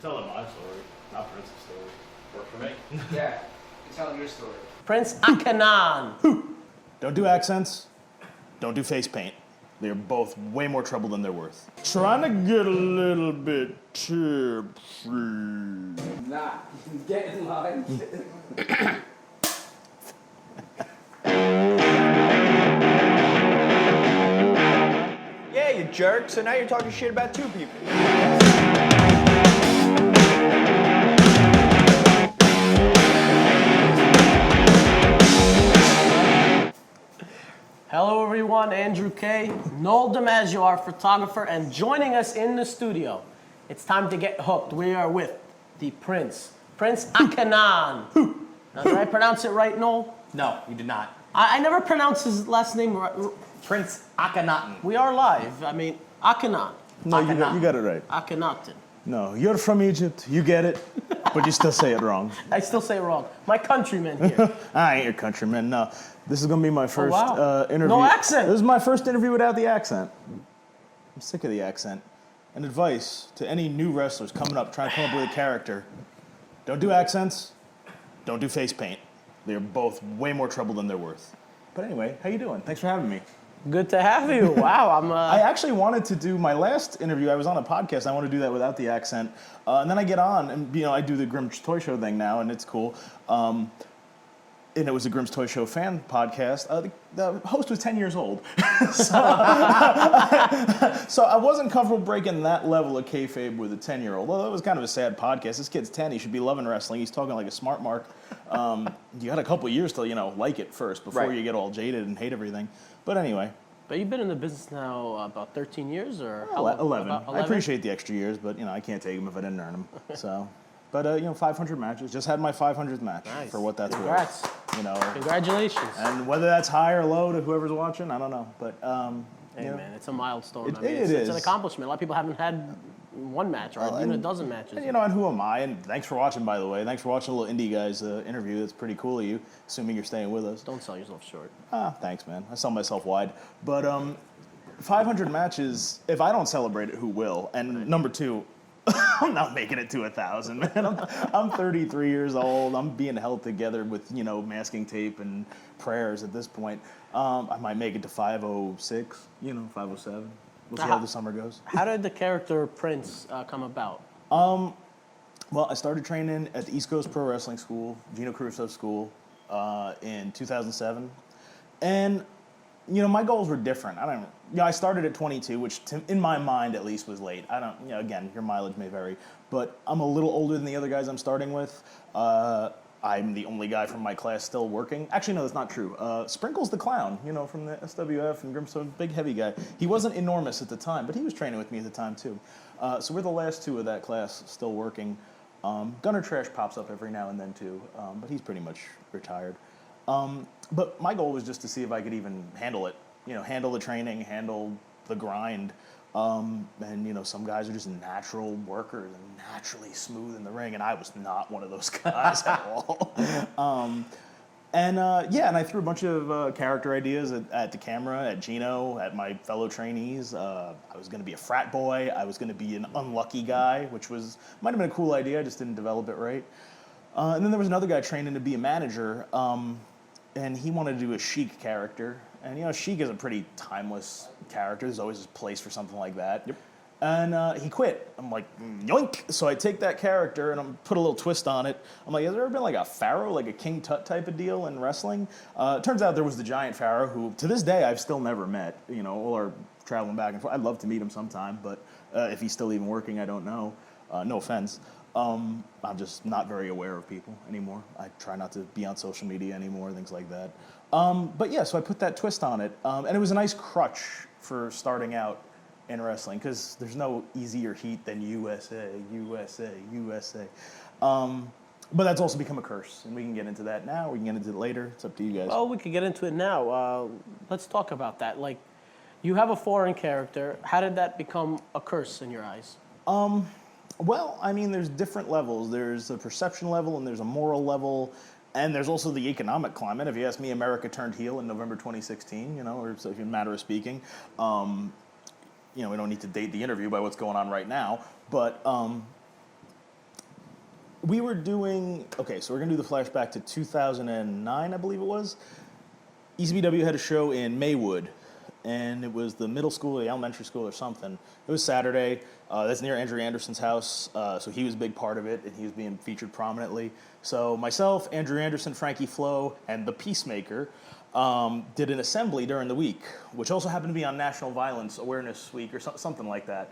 telling my story, not Prince's story. Work for me. Yeah, you're telling your story. Prince Akkanatan. Don't do accents. Don't do face paint. They're both way more trouble than they're worth. Trying to get a little bit tipsy. Nah, get in line. Yeah, you jerk. So now you're talking shit about two people. Hello everyone, Andrew K. Noel DiMaggio, our photographer, and joining us in the studio. It's time to get hooked. We are with the Prince Akkanatan. Now, did I pronounce it right, Noel? No, you did not. I never pronounce his last name right. Prince Akkanatan. We are live. I mean, Akhenaten. No, you got it right. Akhenaten. No, you're from Egypt. You get it, but you still say it wrong. I still say it wrong. My countrymen here. I ain't your countryman. No, this is gonna be my first interview. No accent. This is my first interview without the accent. I'm sick of the accent. And advice to any new wrestlers coming up, trying to come up with a character: don't do accents. Don't do face paint. They're both way more trouble than they're worth. But anyway, how you doing? Thanks for having me. Good to have you. Wow, I actually wanted to do my last interview. I was on a podcast. I want to do that without the accent. And then I get on, and I do the Grimm's Toy Show thing now, and it's cool. And it was a Grimm's Toy Show fan podcast. The host was 10 years old. So I wasn't comfortable breaking that level of kayfabe with a 10-year-old. Although it was kind of a sad podcast. This kid's 10. He should be loving wrestling. He's talking like a smart mark. You got a couple of years till, like it first before you get all jaded and hate everything. But anyway. But you've been in the business now about 13 years or 11. About 11? I appreciate the extra years, but I can't take them if I didn't earn them. So, but 500 matches. Just had my 500th match. Nice. For what that's Congrats. worth. Congratulations. And whether that's high or low to whoever's watching, I don't know. But hey man, it's a milestone. It's an accomplishment. A lot of people haven't had one match or even a dozen matches. And, and who am I? And thanks for watching, by the way. Thanks for watching a little indie guys interview. That's pretty cool of you, assuming you're staying with us. Don't sell yourself short. Thanks, man. I sell myself wide. But 500 matches, if I don't celebrate it, who will? And number two, I'm not making it to 1,000, man. I'm 33 years old. I'm being held together with, masking tape and prayers at this point. I might make it to 506, 507. We'll see how the summer goes. How did the character Prince come about? Well, I started training at the East Coast Pro Wrestling School, Gino Caruso School, in 2007. And, my goals were different. I started at 22, which in my mind at least was late. Again, your mileage may vary, but I'm a little older than the other guys I'm starting with. I'm the only guy from my class still working. Actually, no, that's not true. Sprinkles the Clown, from the SWF and Grimstone, big heavy guy. He wasn't enormous at the time, but he was training with me at the time too. So we're the last two of that class still working. Gunner Trash pops up every now and then too, but he's pretty much retired. But my goal was just to see if I could even handle it. Handle the training, handle the grind. And, some guys are just natural workers and naturally smooth in the ring, and I was not one of those guys at all. And I threw a bunch of character ideas at the camera, at Gino, at my fellow trainees. I was going to be a frat boy. I was going to be an unlucky guy, which might have been a cool idea. I just didn't develop it right. And then there was another guy training to be a manager, and he wanted to do a Sheik character. And, Sheik is a pretty timeless character. There's always a place for something like that. Yep. And he quit. I'm like, yoink! So I take that character and I put a little twist on it. I'm like, has there ever been like a pharaoh, like a King Tut type of deal in wrestling? It turns out there was the giant pharaoh who, to this day, I've still never met. All are traveling back and forth. I'd love to meet him sometime, but if he's still even working, I don't know. No offense. I'm just not very aware of people anymore. I try not to be on social media anymore, things like that. So I put that twist on it. And it was a nice crutch for starting out in wrestling, because there's no easier heat than USA, USA, USA. But that's also become a curse, and we can get into that now, we can get into it later. It's up to you guys. Well, we could get into it now. Let's talk about that. Like, you have a foreign character. How did that become a curse in your eyes? Well, there's different levels. There's a perception level, and there's a moral level, and there's also the economic climate. If you ask me, America turned heel in November 2016, or so, in a matter of speaking. We don't need to date the interview by what's going on right now, but we were doing, okay, so we're going to do the flashback to 2009, I believe it was. ECBW had a show in Maywood, and it was the middle school, the elementary school or something. It was Saturday. That's near Andrew Anderson's house, so he was a big part of it, and he was being featured prominently. So myself, Andrew Anderson, Frankie Flo, and the Peacemaker did an assembly during the week, which also happened to be on National Violence Awareness Week or something like that.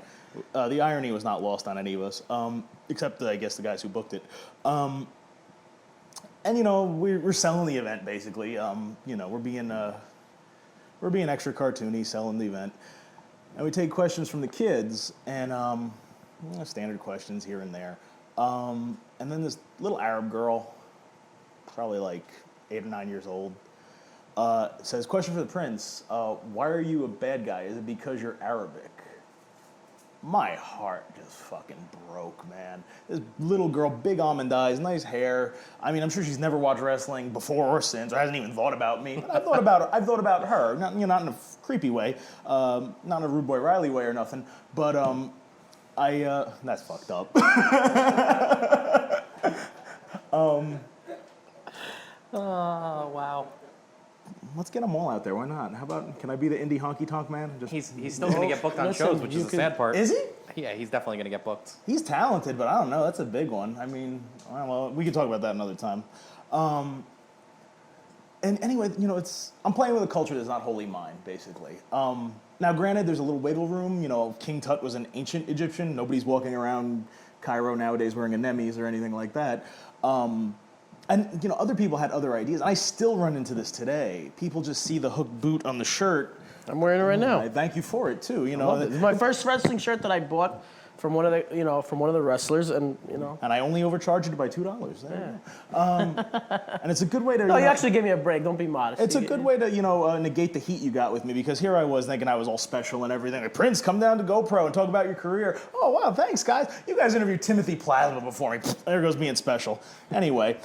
The irony was not lost on any of us, except, I guess, the guys who booked it. And, you know, we're selling the event, basically. You know, we're being extra cartoony, selling the event. And we take questions from the kids, and standard questions here and there. And then this little Arab girl, probably like 8 or 9 years old, says, question for the Prince, why are you a bad guy? Is it because you're Arabic? My heart just fucking broke, man. This little girl, big almond eyes, nice hair. I mean, I'm sure she's never watched wrestling before or since, or hasn't even thought about me. But I've thought about her, not in a creepy way, not in a Rude Boy Riley way or nothing. But that's fucked up. Oh, wow. Let's get them all out there. Why not? How about, can I be the indie honky tonk man? He's still going to get booked on shows, which is the sad part. Is he? Yeah, he's definitely going to get booked. He's talented, but I don't know. That's a big one. I mean, well, we can talk about that another time. And anyway, you know, I'm playing with a culture that's not wholly mine, basically. Now, granted, there's a little wiggle room. You know, King Tut was an ancient Egyptian. Nobody's walking around Cairo nowadays wearing anemones or anything like that. And, you know, other people had other ideas. I still run into this today. People just see the hook boot on the shirt. I'm wearing it right now. I thank you for it, too. You I know, love it. It's my first wrestling shirt that I bought from one of the wrestlers, and you know. And I only overcharged it by $2. There you go. And it's a good way to. No, you actually give me a break. Don't be modest. It's a good way to, you know, negate the heat you got with me, because here I was thinking I was all special and everything. Like, Prince, come down to GoPro and talk about your career. Oh wow, thanks guys. You guys interviewed Timothy Plasma before me. There goes being special. Anyway.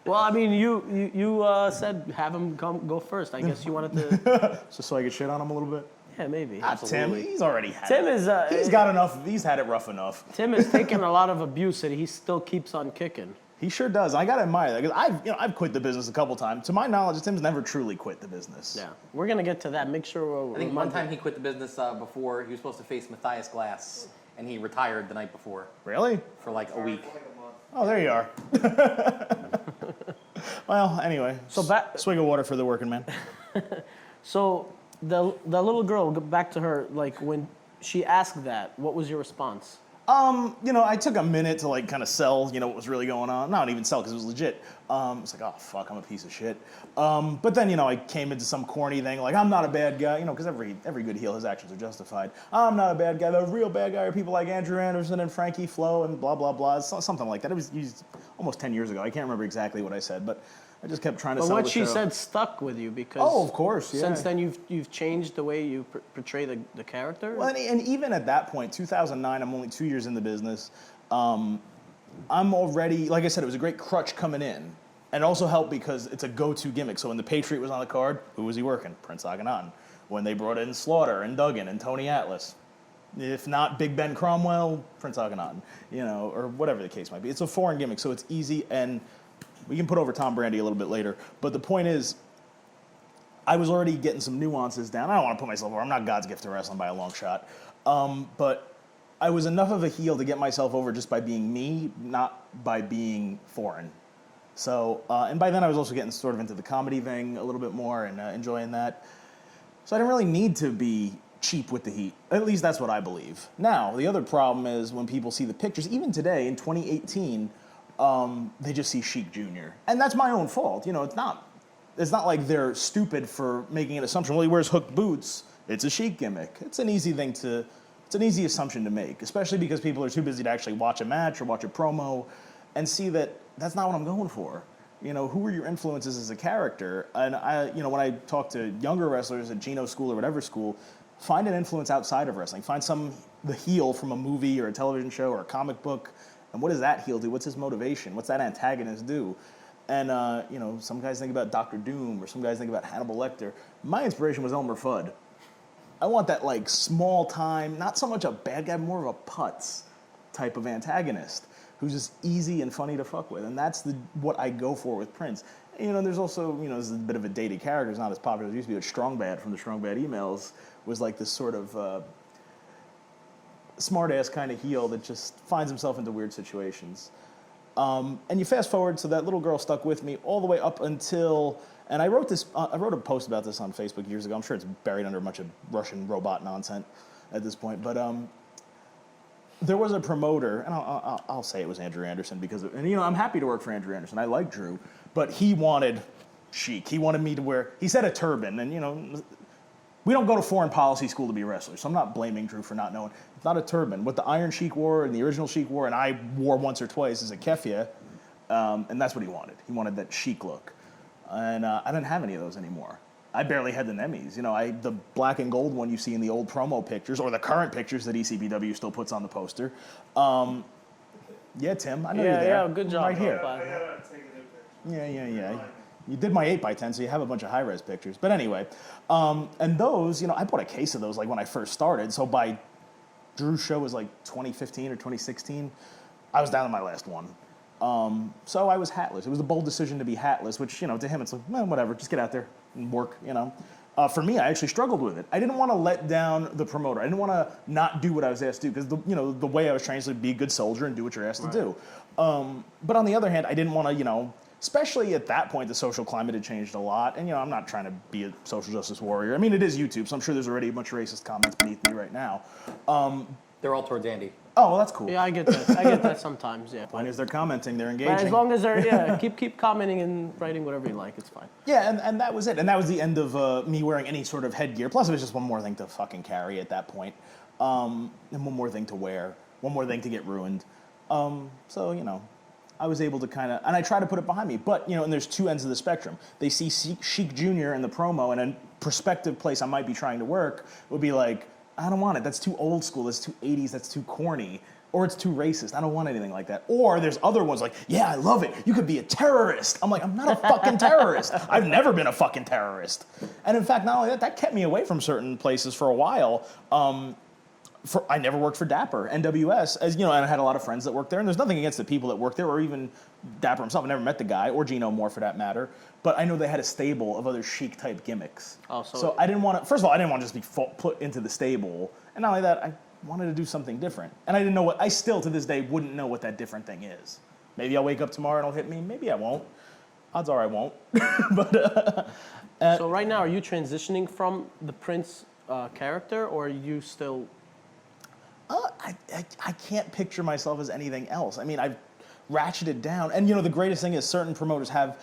Well, I mean, you said have him go first. I guess you wanted to. Just so I could shit on him a little bit. Yeah, maybe. Tim, he's already had Tim it. is. He's got enough. He's had it rough enough. Tim has taken a lot of abuse, and he still keeps on kicking. He sure does. I gotta admire that, because I've quit the business a couple times. To my knowledge, Tim's never truly quit the business. Yeah, we're gonna get to that. Make sure we're. I think one time he quit the business before he was supposed to face Matthias Glass, and he retired the night before Really? for like a week. Oh, there you are. Well, anyway. So swig of water for the working man. So the little girl, back to her. Like when she asked that, what was your response? You know, I took a minute to like kind of sell, you know, what was really going on. Not even sell, because it was legit. It's like, oh fuck, I'm a piece of shit. But then, you know, I came into some corny thing like, I'm not a bad guy, you know, because every good heel, his actions are justified. I'm not a bad guy. The real bad guy are people like Andrew Anderson and Frankie Flo and blah blah blah. Something like that. It was used almost 10 years ago. I can't remember exactly what I said, but I just kept trying to sell the show. But what she said stuck with you, because of course, yeah. Since then you've changed the way you portray the character. Well, and even at that point, 2009, I'm only 2 years in the business. I'm already, like I said, it was a great crutch coming in. And it also helped because it's a go-to gimmick. So when the Patriot was on the card, who was he working? Prince Akkanatan. When they brought in Slaughter and Duggan and Tony Atlas, if not Big Ben Cromwell, Prince Akkanatan, you know, or whatever the case might be. It's a foreign gimmick, so it's easy, and we can put over Tom Brady a little bit later. But the point is, I was already getting some nuances down. I don't want to put myself over. I'm not God's gift to wrestling by a long shot. But I was enough of a heel to get myself over just by being me, not by being foreign. So, and by then I was also getting sort of into the comedy thing a little bit more and enjoying that. So I didn't really need to be cheap with the heat. At least that's what I believe. Now, the other problem is when people see the pictures, even today in 2018, they just see Sheik Jr. And that's my own fault. You know, it's not like they're stupid for making an assumption. Well, he wears hooked boots. It's a Sheik gimmick. It's an easy assumption to make, especially because people are too busy to actually watch a match or watch a promo and see that that's not what I'm going for. You know, who are your influences as a character? And when I talk to younger wrestlers at Gino school or whatever school, find an influence outside of wrestling. Find the heel from a movie or a television show or a comic book. And what does that heel do? What's his motivation? What's that antagonist do? And, some guys think about Dr. Doom, or some guys think about Hannibal Lecter. My inspiration was Elmer Fudd. I want that, like, small time, not so much a bad guy, more of a putz type of antagonist. who's just easy and funny to fuck with, and that's what I go for with Prince. And, there's also, this is a bit of a dated character. It's not as popular as it used to be, but Strong Bad from the Strong Bad emails was like this sort of smart-ass kind of heel that just finds himself into weird situations. And you fast forward, so that little girl stuck with me all the way up until, and I wrote a post about this on Facebook years ago. I'm sure it's buried under a bunch of Russian robot nonsense at this point, but there was a promoter, and I'll say it was Andrew Anderson because, I'm happy to work for Andrew Anderson. I like Drew, but he wanted chic. He wanted me to wear, he said a turban, and we don't go to foreign policy school to be wrestlers, so I'm not blaming Drew for not knowing. It's not a turban. What the Iron Sheik wore and the original Sheik wore, and I wore once or twice is a keffiyeh, and that's what he wanted. He wanted that chic look, and I didn't have any of those anymore. I barely had the Nemis. The black and gold one you see in the old promo pictures, or the current pictures that ECBW still puts on the poster. Yeah, Tim, I know you're there. Yeah, good job. Right here. I gotta take a new picture. Yeah. You did my 8x10, so you have a bunch of high-res pictures. But anyway, and those, I bought a case of those like when I first started. So by Drew's show was like 2015 or 2016, I was down to my last one. So I was hatless. It was a bold decision to be hatless, which, to him it's like, whatever, just get out there and work, For me, I actually struggled with it. I didn't want to let down the promoter. I didn't want to not do what I was asked to do because, the way I was trained is to be a good soldier and do what you're asked to do. But on the other hand, I didn't want to, especially at that point, the social climate had changed a lot. And, I'm not trying to be a social justice warrior. I mean, it is YouTube, so I'm sure there's already a bunch of racist comments beneath me right now. They're all towards Andy. Oh, well, that's cool. Yeah, I get that. I get that sometimes. Yeah. Fine as they're commenting, they're But engaging. as long as they're keep commenting and writing whatever you like, it's fine. Yeah, and that was it. And that was the end of me wearing any sort of headgear. Plus, it was just one more thing to fucking carry at that point. And one more thing to wear. One more thing to get ruined. So, I was able to kind of, and I try to put it behind me. But, and there's two ends of the spectrum. They see Sheik Jr. in the promo, and a prospective place I might be trying to work would be like, I don't want it. That's too old school. That's too 80s. That's too corny. Or it's too racist. I don't want anything like that. Or there's other ones like, yeah, I love it. You could be a terrorist. I'm like, I'm not a fucking terrorist. I've never been a fucking terrorist. And in fact, not only that kept me away from certain places for a while. I never worked for Dapper, NWS, and I had a lot of friends that worked there. And there's nothing against the people that worked there, or even Dapper himself. I never met the guy, or Gino Moore for that matter. But I know they had a stable of other chic type gimmicks. Oh, so I didn't want to. First of all, I didn't want to just be put into the stable. And not only that, I wanted to do something different. And I didn't know what. I still to this day wouldn't know what that different thing is. Maybe I'll wake up tomorrow and it'll hit me. Maybe I won't. Odds are I won't. But so right now, are you transitioning from the Prince character, or are you still? I can't picture myself as anything else. I mean, I've ratcheted down. And, the greatest thing is certain promoters have,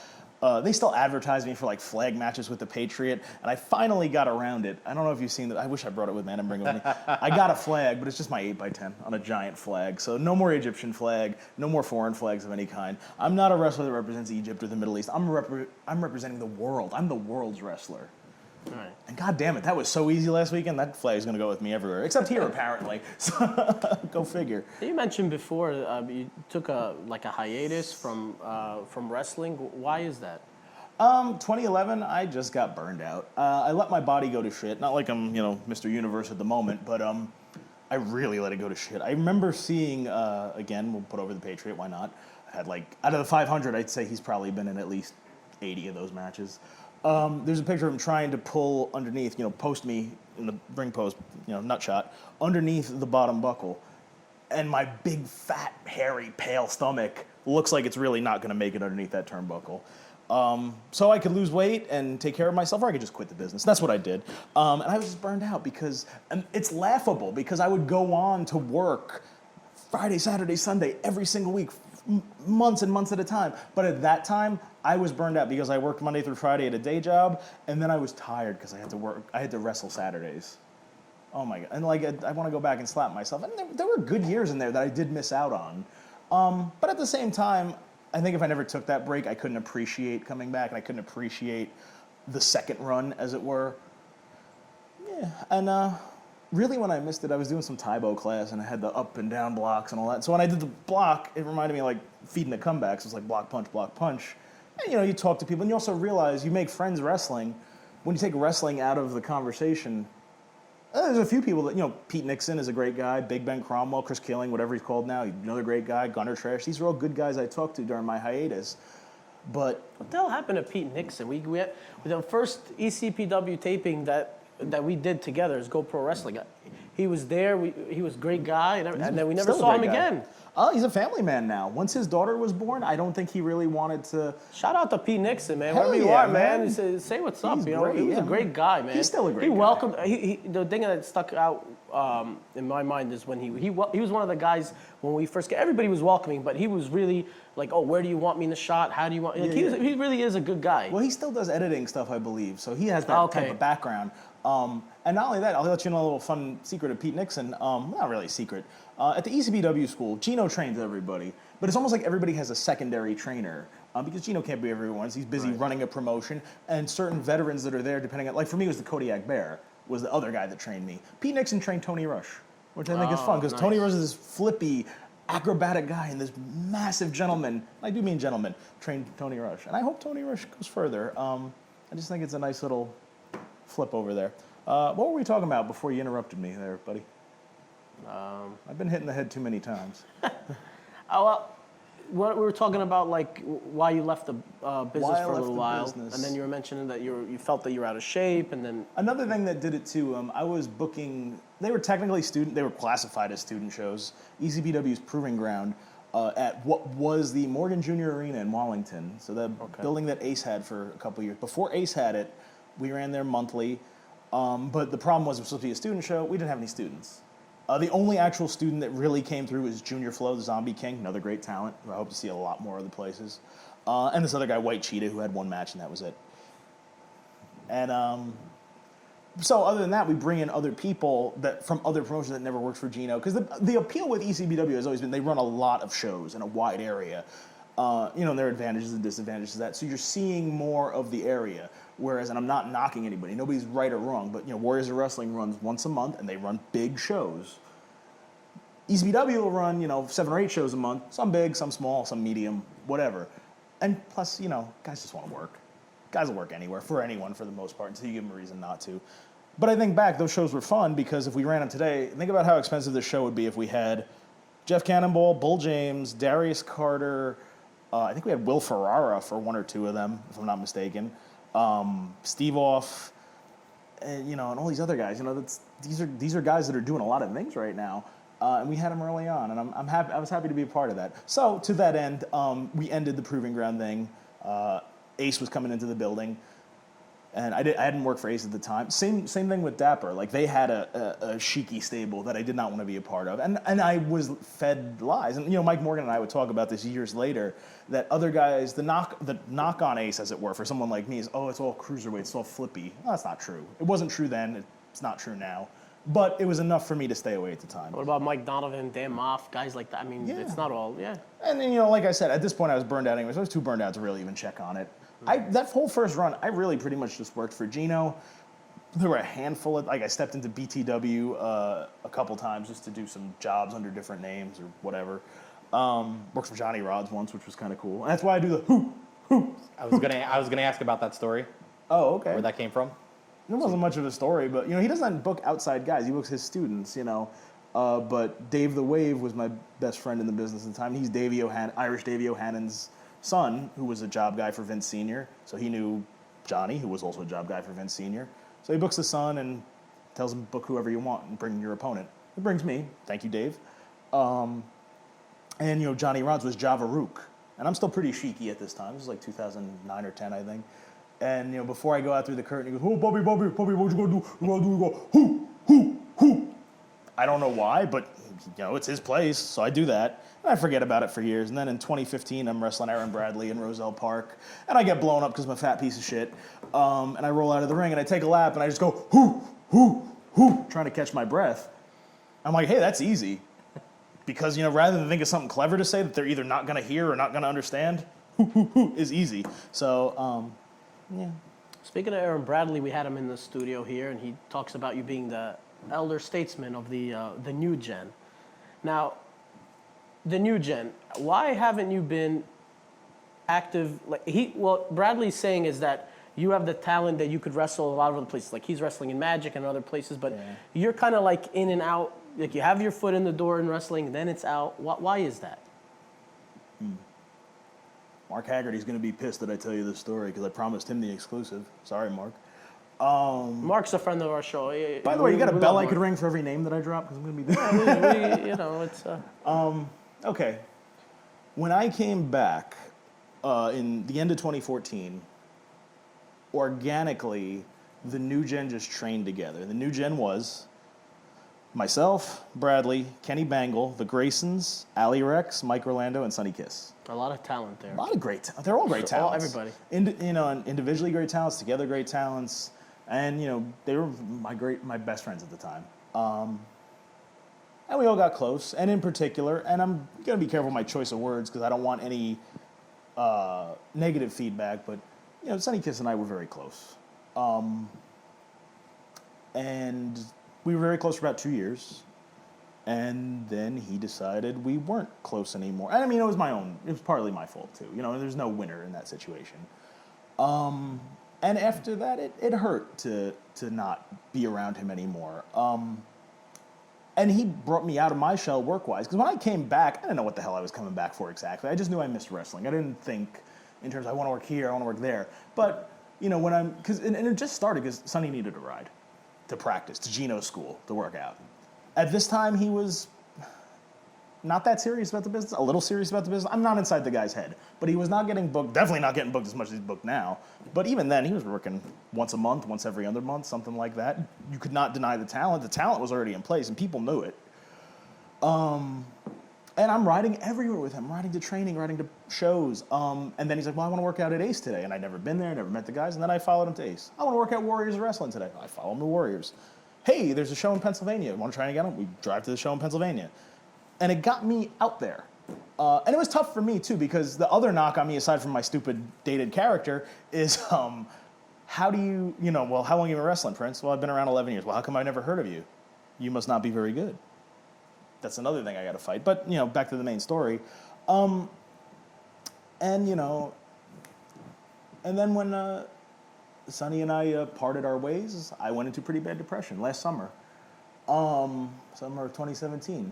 they still advertise me for, like, flag matches with the Patriot. And I finally got around it. I don't know if you've seen that. I wish I brought it with me. I didn't bring it with me. I got a flag, but it's just my 8x10 on a giant flag. So no more Egyptian flag, no more foreign flags of any kind. I'm not a wrestler that represents Egypt or the Middle East. I'm representing the world. I'm the world's wrestler. All right. And god damn it, that was so easy last weekend. That flag's gonna go with me everywhere, except here apparently. So go figure. You mentioned before you took a hiatus from wrestling. Why is that? 2011, I just got burned out. I let my body go to shit. Not like I'm, Mr. Universe at the moment, but I really let it go to shit. I remember seeing, again, we'll put over the Patriot, why not? I had out of the 500, I'd say he's probably been in at least 80 of those matches. There's a picture of him trying to pull underneath, post me in the ring post, nut shot, underneath the bottom buckle. And my big, fat, hairy, pale stomach looks like it's really not going to make it underneath that turnbuckle. So I could lose weight and take care of myself, or I could just quit the business. That's what I did. And I was just burned out because, and it's laughable, because I would go on to work Friday, Saturday, Sunday, every single week, months and months at a time. But at that time, I was burned out because I worked Monday through Friday at a day job, and then I was tired because I had to wrestle Saturdays. Oh my God. And I want to go back and slap myself. And there were good years in there that I did miss out on. But at the same time, I think if I never took that break, I couldn't appreciate coming back, and I couldn't appreciate the second run, as it were. Yeah, and really when I missed it, I was doing some Taibo class, and I had the up and down blocks and all that. So when I did the block, it reminded me of feeding the comebacks. It was like block, punch. And you talk to people, and you also realize you make friends wrestling. When you take wrestling out of the conversation, There's a few people that, Pete Nixon is a great guy, Big Ben Cromwell, Chris Killing, whatever he's called now, another great guy, Gunner Trash. These are all good guys I talked to during my hiatus. But What the hell happened to Pete Nixon? We had the first ECPW taping that we did together is Go Pro Wrestling. He was there. He was a great guy, and then we never still a saw him great guy. again. He's a family man now. Once his daughter was born, I don't think he really wanted to. Shout out to Pete Nixon, man. Hell Wherever you yeah, are, man. man. Say what's up. He's He great, was a yeah, great man. guy, man. He's still a great He guy. welcomed. The thing that stuck out in my mind is when he was one of the guys when we first everybody was welcoming, but he was really like, oh, where do you want me in the shot? How do you want? Like, Yeah. he really is a good guy. Well, he still does editing stuff, I believe, so he has that type of background. And not only that, I'll let you know a little fun secret of Pete Nixon. Not really a secret. At the ECBW school, Gino trains everybody, but it's almost like everybody has a secondary trainer because Gino can't be everyone's. He's busy running a promotion, and certain veterans that are there, depending on, like for me, it was the Kodiak Bear, was the other guy that trained me. Pete Nixon trained Tony Rush, which I think is fun because Tony Rush is this flippy, acrobatic guy, and this massive gentleman, I do mean gentleman, trained Tony Rush. And I hope Tony Rush goes further. I just think it's a nice little flip over there. What were we talking about before you interrupted me there, buddy? I've been hitting the head too many times. We were talking about like why you left the business Why I for a left little the while, business. and then you were mentioning that you felt that you were out of shape, and then Another thing that did it too, I was booking, they were technically they were classified as student shows, ECPW's Proving Ground, at what was the Morgan Jr. Arena in Wallington. So the building that Ace had for a couple years. Before Ace had it, we ran there monthly, but the problem was it was supposed to be a student show, we didn't have any students. The only actual student that really came through was Junior Flo, the Zombie King, another great talent, who I hope to see a lot more other places. And this other guy, White Cheetah, who had one match and that was it. And so other than that, we bring in other people that from other promotions that never worked for Gino. Because the appeal with ECBW has always been they run a lot of shows in a wide area. And there are advantages and disadvantages to that. So you're seeing more of the area. Whereas, and I'm not knocking anybody, nobody's right or wrong, but Warriors of Wrestling runs once a month and they run big shows. ECBW will run, 7 or 8 shows a month, some big, some small, some medium, whatever. And plus, guys just want to work. Guys will work anywhere, for anyone for the most part, until you give them a reason not to. But I think back, those shows were fun because if we ran them today, think about how expensive this show would be if we had Jeff Cannonball, Bull James, Darius Carter, I think we had Will Ferrara for 1 or 2 of them, if I'm not mistaken. Steve Off, and all these other guys. These are guys that are doing a lot of things right now, and we had them early on, and I'm happy. I was happy to be a part of that. So to that end, we ended the Proving Ground thing. Ace was coming into the building, and I hadn't worked for Ace at the time. Same thing with Dapper. Like they had a Sheiky stable that I did not want to be a part of, and I was fed lies. And Mike Morgan and I would talk about this years later. That other guys, the knock on Ace, as it were, for someone like me is, oh, it's all cruiserweight, it's all flippy. No, that's not true. It wasn't true then. It's not true now. But it was enough for me to stay away at the time. what about Mike Donovan, Dan Moff, guys like that? I mean, it's not all, And then, like I said, at this point I was burned out anyways. I was too burned out to really even check on it. That whole first run, I really pretty much just worked for Gino. There were a handful of, I stepped into BTW a couple times just to do some jobs under different names or whatever. Worked for Johnny Rods once, which was kind of cool. And that's why I do the hoo. I was gonna ask about that story, Oh, okay. where that came from. There wasn't much of a story, but he doesn't book outside guys. He books his students, But Dave the Wave was my best friend in the business at the time. He's Irish Davey O'Hannon's son, who was a job guy for Vince Sr. So he knew Johnny, who was also a job guy for Vince Sr. So he books the son and tells him book whoever you want and bring your opponent. It brings me. Thank you, Dave. And Johnny Rods was Java Rook, and I'm still pretty Sheiky at this time. This is like 2009 or 10, I think. And before I go out through the curtain, he goes, "Oh, Bobby, what you gonna do? You gonna do?" You go, "Hoo." I don't know why, but it's his place, so I do that. And I forget about it for years. And then in 2015, I'm wrestling Aaron Bradley in Roselle Park, and I get blown up because I'm a fat piece of shit. And I roll out of the ring, and I take a lap, and I just go, "Hoo," trying to catch my breath. I'm like, hey, that's easy. Because, rather than think of something clever to say that they're either not going to hear or not going to understand, is easy. So, yeah. Speaking of Aaron Bradley, we had him in the studio here, and he talks about you being the elder statesman of the new gen. Now, the new gen, why haven't you been active? What Bradley's saying is that you have the talent that you could wrestle a lot of other places. Like he's wrestling in Magic and other places, but Yeah. you're kind of like in and out. Like you have your foot in the door in wrestling, then it's out. Why is that? Mark Haggerty's going to be pissed that I tell you this story because I promised him the exclusive. Sorry, Mark. Mark's a friend of our show. By the way, you got a We bell love I could Mark. ring for every name that I drop because I'm going to be there. You know, it's Okay. When I came back in the end of 2014, organically, the new gen just trained together. The new gen was myself, Bradley, Kenny Bangle, the Graysons, Ali Rex, Mike Orlando, and Sonny Kiss. a lot of talent there. A lot of they're all great So, all- talents. everybody. And individually great talents, together great talents. And, they were my best friends at the time. And we all got close. And in particular, and I'm going to be careful with my choice of words because I don't want any negative feedback, but, Sonny Kiss and I were very close. And we were very close for about 2 years. And then he decided we weren't close anymore. And I mean, it was partly my fault too. There's no winner in that situation. And after that, it hurt to not be around him anymore. And he brought me out of my shell work-wise. Because when I came back, I didn't know what the hell I was coming back for exactly. I just knew I missed wrestling. I didn't think in terms of I want to work here, I want to work there. But, and it just started because Sonny needed a ride to practice, to Gino's school, to work out. At this time, he was not that serious about the business, a little serious about the business. I'm not inside the guy's head, but he was not getting booked, definitely not getting booked as much as he's booked now. But even then, he was working once a month, once every other month, something like that. You could not deny the talent. The talent was already in place, and people knew it. And I'm riding everywhere with him, riding to training, riding to shows. And then he's like, well, I want to work out at Ace today. And I'd never been there, never met the guys. And then I followed him to Ace. I want to work at Warriors Wrestling today. I follow him to Warriors. Hey, there's a show in Pennsylvania. Want to try and get him? We drive to the show in Pennsylvania. And it got me out there. And it was tough for me, too, because the other knock on me, aside from my stupid dated character, is how do you, how long have you been wrestling, Prince? Well, I've been around 11 years. Well, how come I never heard of you? You must not be very good. That's another thing I got to fight. But, back to the main story. And then when Sonny and I parted our ways, I went into pretty bad depression last summer. Summer of 2017.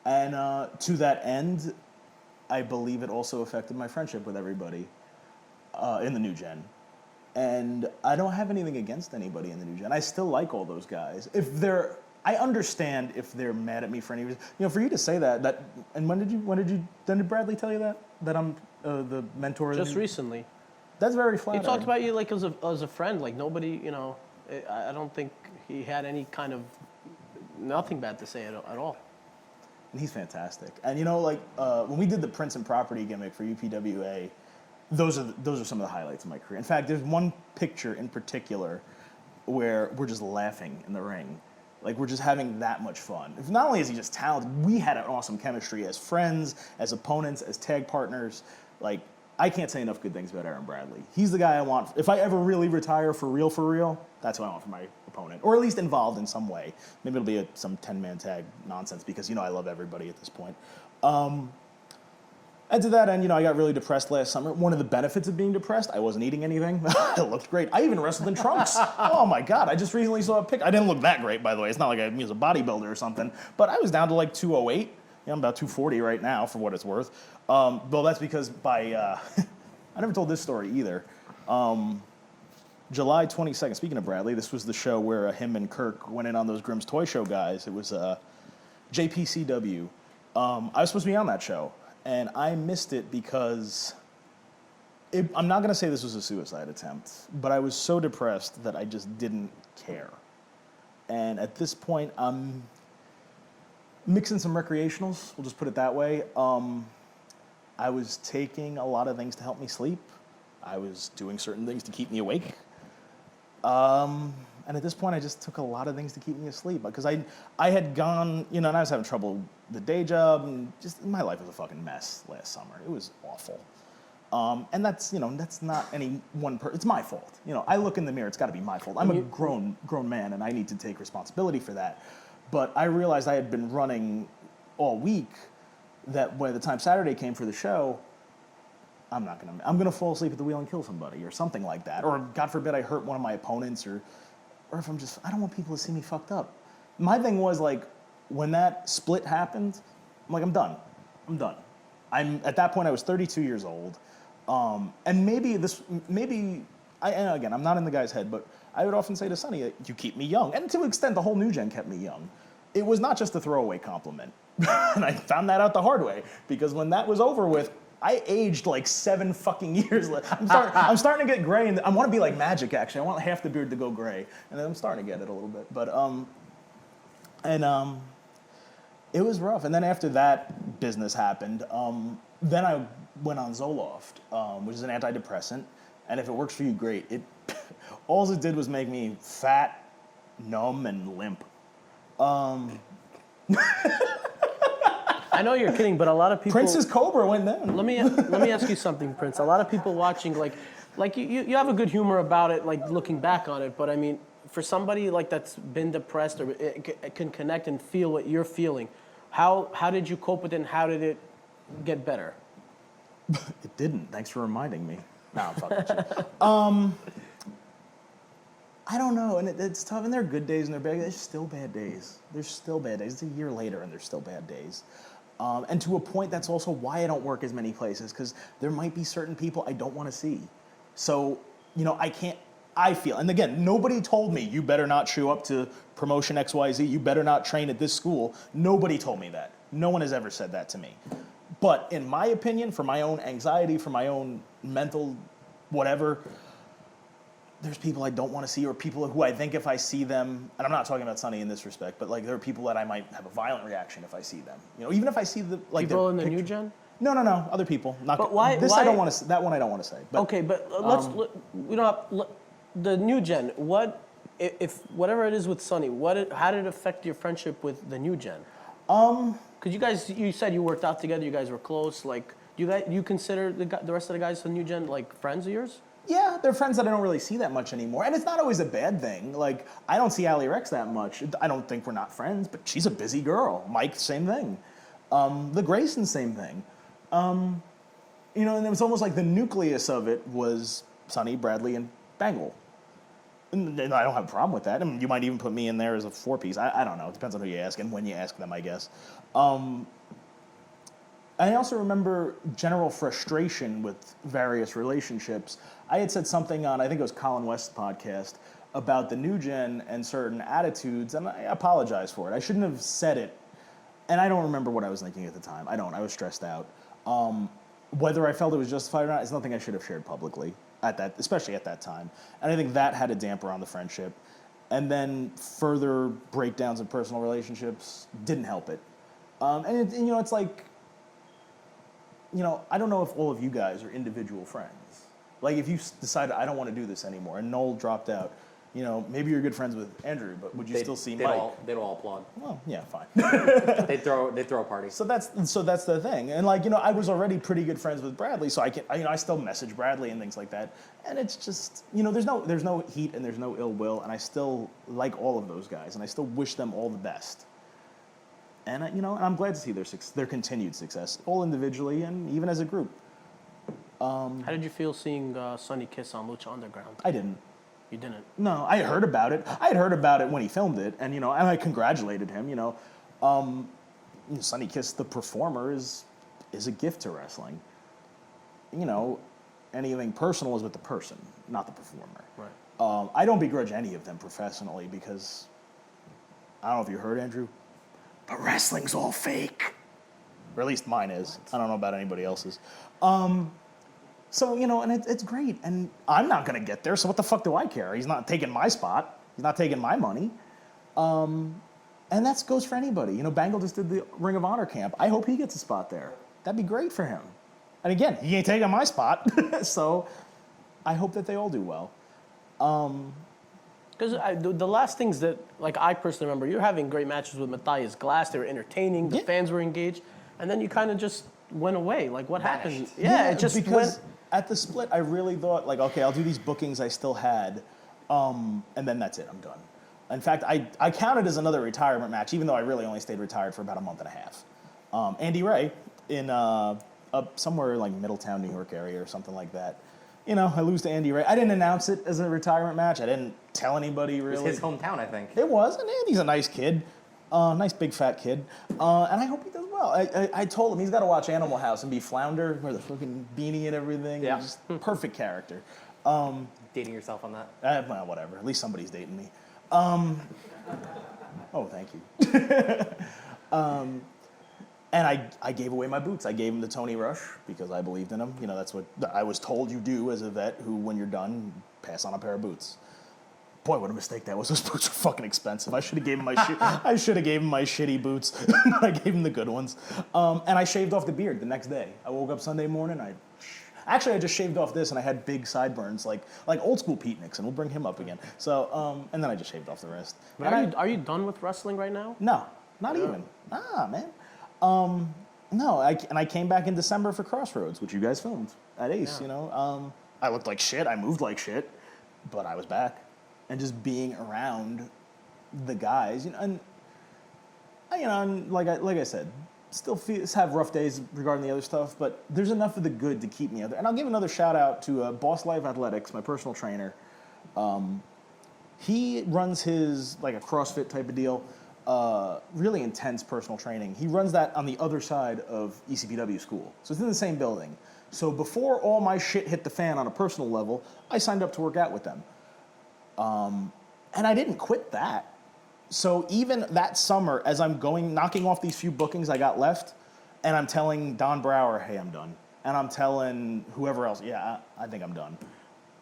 And to that end, I believe it also affected my friendship with everybody in the new gen. And I don't have anything against anybody in the new gen. I still like all those guys. I understand if they're mad at me for any reason. For you to say that, and when did Bradley tell you that I'm the mentor? Just recently. That's very He flattering. talked about you like as a friend. Like nobody, I don't think he had any kind of nothing bad to say at all. And he's fantastic. And when we did the Prince and Property gimmick for UPWA, those are some of the highlights of my career. In fact, there's one picture in particular where we're just laughing in the ring. Like, we're just having that much fun. Not only is he just talented, we had an awesome chemistry as friends, as opponents, as tag partners. Like, I can't say enough good things about Aaron Bradley. He's the guy I want. If I ever really retire for real, that's what I want for my opponent. Or at least involved in some way. Maybe it'll be some 10-man tag nonsense because, I love everybody at this point. And to that end, I got really depressed last summer. One of the benefits of being depressed, I wasn't eating anything. I looked great. I even wrestled in trunks. Oh my God, I just recently saw a pic. I didn't look that great, by the way. It's not like I was a bodybuilder or something. But I was down to like 208. I'm about 240 right now, for what it's worth. Well, that's because I never told this story either. July 22nd, speaking of Bradley, this was the show where him and Kirk went in on those Grimm's Toy Show guys. It was JPCW. I was supposed to be on that show. And I missed it because I'm not going to say this was a suicide attempt, but I was so depressed that I just didn't care. And at this point, I'm mixing some recreationals, we'll just put it that way. I was taking a lot of things to help me sleep. I was doing certain things to keep me awake. And at this point, I just took a lot of things to keep me asleep because I had gone, and I was having trouble with the day job, and just my life was a fucking mess last summer. It was awful. And that's not any one person. It's my fault. I look in the mirror. It's got to be my fault. I'm a grown man, and I need to take responsibility for that. But I realized I had been running all week. That by the time Saturday came for the show, I'm gonna fall asleep at the wheel and kill somebody or something like that. Or God forbid I hurt one of my opponents or if I don't want people to see me fucked up. My thing was like, when that split happened, I'm like, I'm done. At that point I was 32 years old. And and again, I'm not in the guy's head, but I would often say to Sonny, you keep me young. And to an extent, the whole new gen kept me young. It was not just a throwaway compliment. And I found that out the hard way, because when that was over with, I aged like 7 fucking years. I'm starting to get gray, and I want to be like Magic, actually. I want half the beard to go gray. And then I'm starting to get it a little bit. But, it was rough. And then after that business happened, then I went on Zoloft, which is an antidepressant. And if it works for you, great. All it did was make me fat, numb, and limp. I know you're kidding, but a lot of people. Prince's Cobra went down. Let me ask you something, Prince. A lot of people watching, like you have a good humor about it, like looking back on it. But I mean, for somebody like that's been depressed or can connect and feel what you're feeling, how did you cope with it, and how did it get better? It didn't. Thanks for reminding me. No, I'm fucking with you. I don't know, and it's tough, and there are good days and there are bad days. There's still bad days. It's a year later, and there's still bad days. And to a point, that's also why I don't work as many places, because there might be certain people I don't want to see. So, I feel, and again, nobody told me, you better not show up to promotion XYZ, you better not train at this school. Nobody told me that. No one has ever said that to me. But in my opinion, for my own anxiety, for my own mental whatever, there's people I don't want to see, or people who I think if I see them, and I'm not talking about Sonny in this respect, but like there are people that I might have a violent reaction if I see them. Even if I see the like people in the new gen. No, other people. Not but why? This why? I don't want to. That one I don't want to say. But, okay, but we don't have the new gen. What if whatever it is with Sonny? How did it affect your friendship with the new gen? Because you said you worked out together. You guys were close. Like, do you consider the rest of the guys from the new gen like friends of yours? Yeah, they're friends that I don't really see that much anymore. And it's not always a bad thing. Like, I don't see Allie Rex that much. I don't think we're not friends, but she's a busy girl. Mike, same thing. The Grayson, same thing. And it was almost like the nucleus of it was Sonny, Bradley, and Bangle. And I don't have a problem with that. I mean, you might even put me in there as a 4-piece. I don't know. It depends on who you ask and when you ask them, I guess. I also remember general frustration with various relationships. I had said something on, I think it was Colin West's podcast, about the new gen and certain attitudes, and I apologize for it. I shouldn't have said it, and I don't remember what I was thinking at the time. I was stressed out. Whether I felt it was justified or not is nothing I should have shared publicly, especially at that time. And I think that had a damper on the friendship. And then further breakdowns in personal relationships didn't help it. It's like, I don't know if all of you guys are individual friends. Like, if you decided, I don't want to do this anymore, and Noel dropped out, maybe you're good friends with Andrew, but would you still see Mike? They'd all applaud. Well, yeah, fine. They'd throw a party. So that's the thing. And I was already pretty good friends with Bradley, so I still message Bradley and things like that. And it's just, there's no heat and there's no ill will, and I still like all of those guys, and I still wish them all the best. And I'm glad to see their continued success, all individually and even as a group. How did you feel seeing Sonny Kiss on Lucha Underground? I didn't. You didn't? No, I heard about it. I had heard about it when he filmed it, and I congratulated him. Sonny Kiss, the performer, is a gift to wrestling. Anything personal is with the person, not the performer. Right. I don't begrudge any of them professionally because I don't know if you heard, Andrew, but wrestling's all fake. Or at least mine is. I don't know about anybody else's. So, and it's great. And I'm not going to get there, so what the fuck do I care? He's not taking my spot. He's not taking my money. And that goes for anybody. Bangle just did the Ring of Honor camp. I hope he gets a spot there. That'd be great for him. And again, he ain't taking my spot. So I hope that they all do well. Because the last things that, I personally remember, you're having great matches with Matthias Glass. They were entertaining. The fans were engaged. And then you kind of just went away. What happened? Yeah, it just because at the split, I really thought, okay, I'll do these bookings I still had, and then that's it. I'm done. In fact, I counted as another retirement match, even though I really only stayed retired for about a month and a half. Andy Ray in up somewhere like Middletown, New York area or something like that. You know, I lose to Andy Ray. I didn't announce it as a retirement match. I didn't tell anybody really. It was his hometown, I think. It was, and Andy's a nice kid. Nice big fat kid. And I hope he does well. I told him he's got to watch Animal House and be Flounder, wear the fucking beanie and everything. Yeah. Just perfect character. Dating yourself on that? Well, whatever. At least somebody's dating me. Oh, thank you. And I gave away my boots. I gave him to Tony Rush because I believed in him. You know, that's what I was told you do as a vet who, when you're done, pass on a pair of boots. Boy, what a mistake that was. Those boots are fucking expensive. I should have gave him my I should have gave him my shitty boots. I gave him the good ones. And I shaved off the beard the next day. I woke up Sunday morning. I just shaved off this, and I had big sideburns, like old school Pete Nixon. We'll bring him up again. So, and then I just shaved off the rest. But are you done with wrestling right now? No, not even. Nah, man. No, I came back in December for Crossroads, which you guys filmed at Ace. Yeah. You know, I looked like shit. I moved like shit, but I was back, and just being around the guys, you know, and like I said, still have rough days regarding the other stuff, but there's enough of the good to keep me out there. And I'll give another shout out to Boss Life Athletics, my personal trainer. He runs his like a CrossFit type of deal. Really intense personal training. He runs that on the other side of ECPW school. So it's in the same building. So before all my shit hit the fan on a personal level, I signed up to work out with them. And I didn't quit that. So even that summer, as I'm knocking off these few bookings I got left, and I'm telling Don Brower, hey, I'm done. And I'm telling whoever else, yeah, I think I'm done.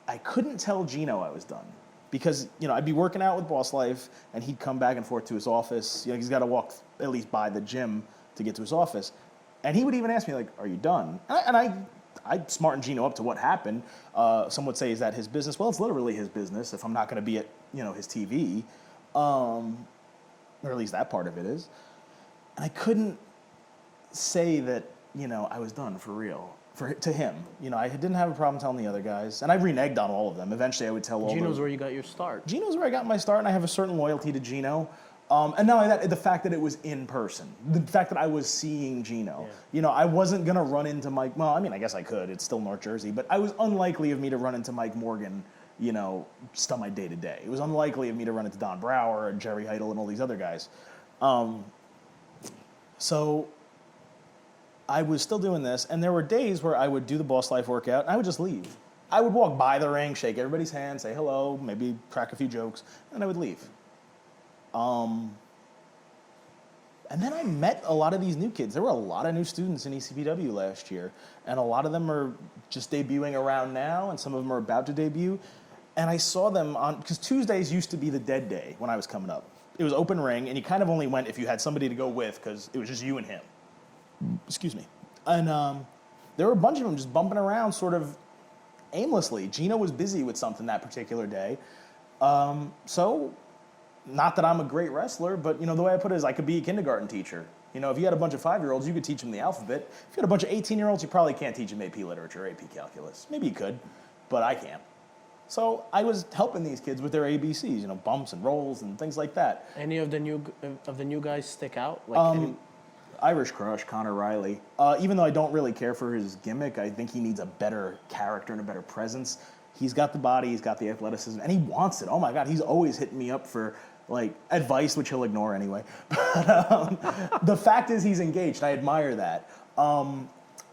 I couldn't tell Gino I was done. Because, you know, I'd be working out with Boss Life, and he'd come back and forth to his office. You know, he's got to walk at least by the gym to get to his office. And he would even ask me, like, are you done? And I'd smarten Gino up to what happened. Some would say, is that his business? Well, it's literally his business if I'm not going to be at, you know, his TV. Or at least that part of it is. And I couldn't say that, you know, I was done for real. To him, you know, I didn't have a problem telling the other guys, and I reneged on all of them. Eventually, I would tell all of them. Gino's where you got your start. Gino's where I got my start, and I have a certain loyalty to Gino. And not only that, the fact that it was in person, the fact that I was seeing Gino. Yeah. You know, I wasn't gonna run into Mike. Well, I mean, I guess I could. It's still North Jersey, but I was unlikely of me to run into Mike Morgan. You know, just on my day to day. It was unlikely of me to run into Don Brower and Jerry Heidel and all these other guys. So I was still doing this, and there were days where I would do the Boss Life workout, and I would just leave. I would walk by the ring, shake everybody's hand, say hello, maybe crack a few jokes, and I would leave. And then I met a lot of these new kids. There were a lot of new students in ECPW last year, and a lot of them are just debuting around now, and some of them are about to debut. And I saw them because Tuesdays used to be the dead day when I was coming up. It was open ring, and you kind of only went if you had somebody to go with, because it was just you and him. Excuse me. And there were a bunch of them just bumping around sort of aimlessly. Gino was busy with something that particular day. So, not that I'm a great wrestler, but you know, the way I put it is I could be a kindergarten teacher. You know, if you had a bunch of 5-year-olds, you could teach them the alphabet. If you had a bunch of 18-year-olds, you probably can't teach them AP literature or AP calculus. Maybe you could, but I can't. So I was helping these kids with their ABCs, you know, bumps and rolls and things like that. Any of the new guys stick out? Like Irish Crush, Connor Riley. Even though I don't really care for his gimmick, I think he needs a better character and a better presence. He's got the body, he's got the athleticism, and he wants it. Oh my God, he's always hitting me up for like advice, which he'll ignore anyway. But the fact is he's engaged. I admire that.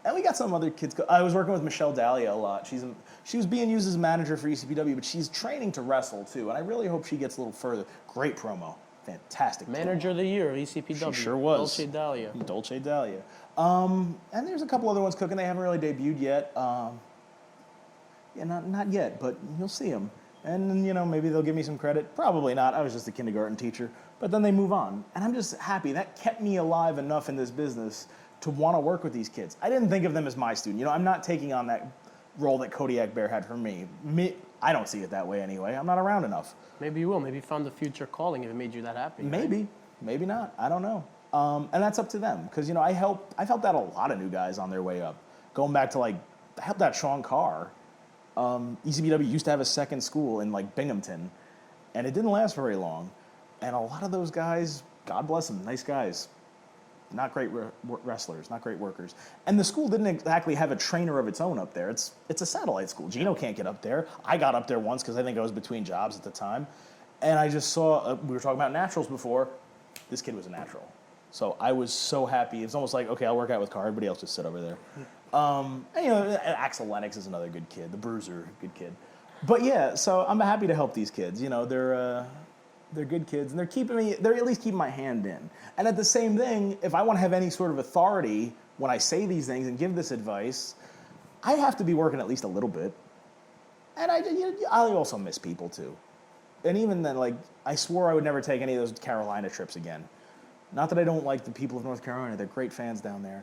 And we got some other kids. I was working with Michelle Dahlia a lot. She was being used as a manager for ECPW, but she's training to wrestle too. And I really hope she gets a little further. Great promo. Fantastic. Manager of the year of ECPW. She sure was. Dolce Dahlia. Dolce Dahlia. And there's a couple other ones cooking. They haven't really debuted yet. Yeah, not yet, but you'll see them. And, you know, maybe they'll give me some credit. Probably not. I was just a kindergarten teacher. But then they move on. And I'm just happy. That kept me alive enough in this business to want to work with these kids. I didn't think of them as my student. You know, I'm not taking on that role that Kodiak Bear had for me. I don't see it that way anyway. I'm not around enough. Maybe you will. Maybe you found the future calling if it made you that happy. Maybe. Right? Maybe not. I don't know. And that's up to them. Because, you know, I've helped out a lot of new guys on their way up. Going back to, like, I helped out Sean Carr. ECBW used to have a second school in, like, Binghamton. And it didn't last very long. And a lot of those guys, God bless them, nice guys. not great wrestlers, not great workers. And the school didn't exactly have a trainer of its own up there. It's a satellite school. Gino can't get up there. I got up there once because I think I was between jobs at the time. And I just saw, we were talking about naturals before, this kid was a natural. So I was so happy. It's almost like, okay, I'll work out with Carr, everybody else just sit over there. And, you know, Axel Lennox is another good kid, the Bruiser, good kid. But yeah, so I'm happy to help these kids. You know, they're good kids, and they're at least keeping my hand in. And at the same thing, if I want to have any sort of authority when I say these things and give this advice, I have to be working at least a little bit. And I also miss people too. And even then, like, I swore I would never take any of those Carolina trips again. Not that I don't like the people of North Carolina, they're great fans down there.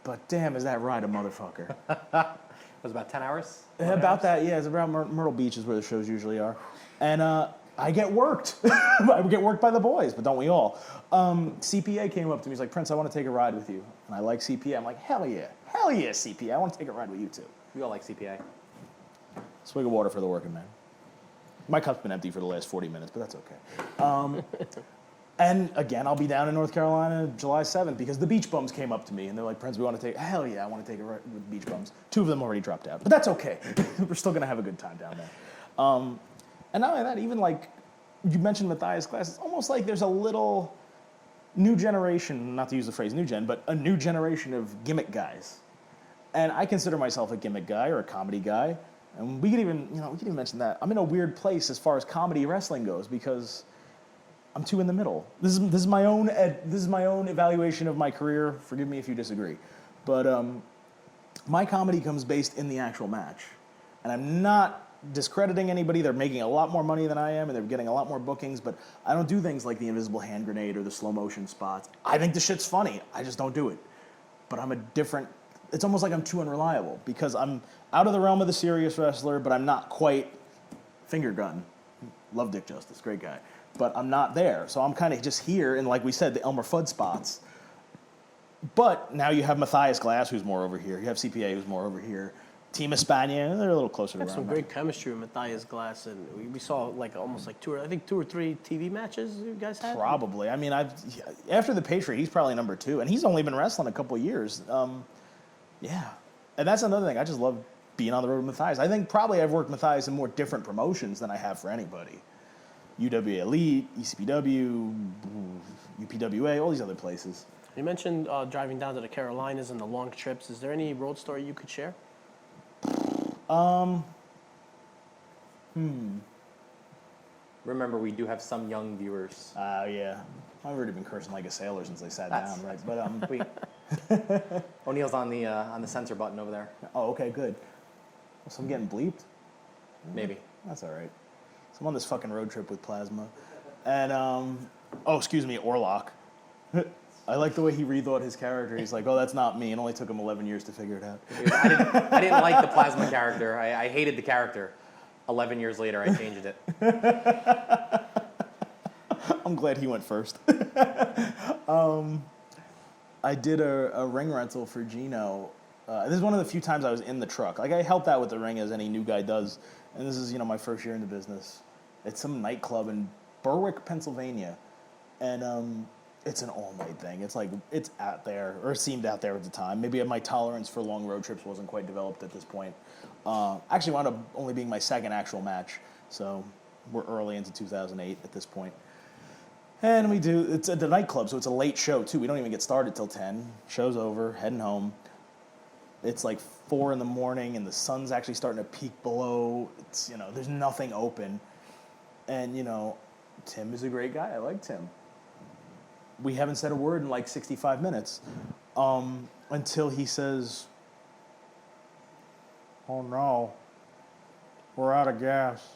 But damn, is that ride a motherfucker. It was about 10 hours? About that, yeah. It's around Myrtle Beach is where the shows usually are. And I get worked. I get worked by the boys, but don't we all? CPA came up to me. He's like, Prince, I want to take a ride with you. And I like CPA. I'm like, hell yeah, CPA. I want to take a ride with you too. We all like CPA. Swig of water for the working man. My cup's been empty for the last 40 minutes, but that's okay. And again, I'll be down in North Carolina July 7th because the Beach Bums came up to me and they're like, Prince, we want to take, hell yeah, I want to take a ride with Beach Bums. 2 of them already dropped out, but that's okay. We're still going to have a good time down there. And not only that, even like you mentioned Matthias Glass, it's almost like there's a little new generation, not to use the phrase new gen, but a new generation of gimmick guys. And I consider myself a gimmick guy or a comedy guy. And we could even mention that. I'm in a weird place as far as comedy wrestling goes because I'm too in the middle. This is my own evaluation of my career. Forgive me if you disagree. But my comedy comes based in the actual match. And I'm not discrediting anybody. They're making a lot more money than I am, and they're getting a lot more bookings, but I don't do things like the invisible hand grenade or the slow motion spots. I think the shit's funny. I just don't do it. But it's almost like I'm too unreliable because I'm out of the realm of the serious wrestler, but I'm not quite finger gun. Love Dick Justice, great guy. But I'm not there. So I'm kind of just here in, like we said, the Elmer Fudd spots. But now you have Matthias Glass, who's more over here. You have CPA, who's more over here. Team Espana, they're a little closer to Have some great chemistry with Matthias Glass, and we saw like almost like 2 or 3 TV matches you guys had. Probably. I mean, after the Patriot, he's probably number 2, and he's only been wrestling a couple of years. Yeah, and that's another thing. I just love being on the road with Matthias. I think probably I've worked Matthias in more different promotions than I have for anybody. UWA Elite, ECPW, UPWA, all these other places. You mentioned driving down to the Carolinas and the long trips. Is there any road story you could share? Remember, we do have some young viewers. Yeah. I've already been cursing like a sailor since they sat down, right? But O'Neill's on the censor button over there. Oh, okay, good. So I'm getting bleeped? Maybe. That's all right. So I'm on this fucking road trip with Plasma. And, excuse me, Orlock. I like the way he rethought his character. He's like, oh, that's not me. It only took him 11 years to figure it out. Dude, I didn't like the Plasma character. I hated the character. 11 years later, I changed it. I'm glad he went first. I did a ring rental for Gino. This is one of the few times I was in the truck. Like, I helped out with the ring as any new guy does. And this is, my first year in the business. It's some nightclub in Berwick, Pennsylvania. And it's an all-night thing. It's like, it's out there, or it seemed out there at the time. Maybe my tolerance for long road trips wasn't quite developed at this point. Actually wound up only being my second actual match. So we're early into 2008 at this point. And it's at the nightclub, so it's a late show, too. We don't even get started till 10. Show's over, heading home. It's like 4 in the morning, and the sun's actually starting to peek below. It's, there's nothing open. And, Tim is a great guy. I like Tim. We haven't said a word in like 65 minutes until he says, oh, no, we're out of gas.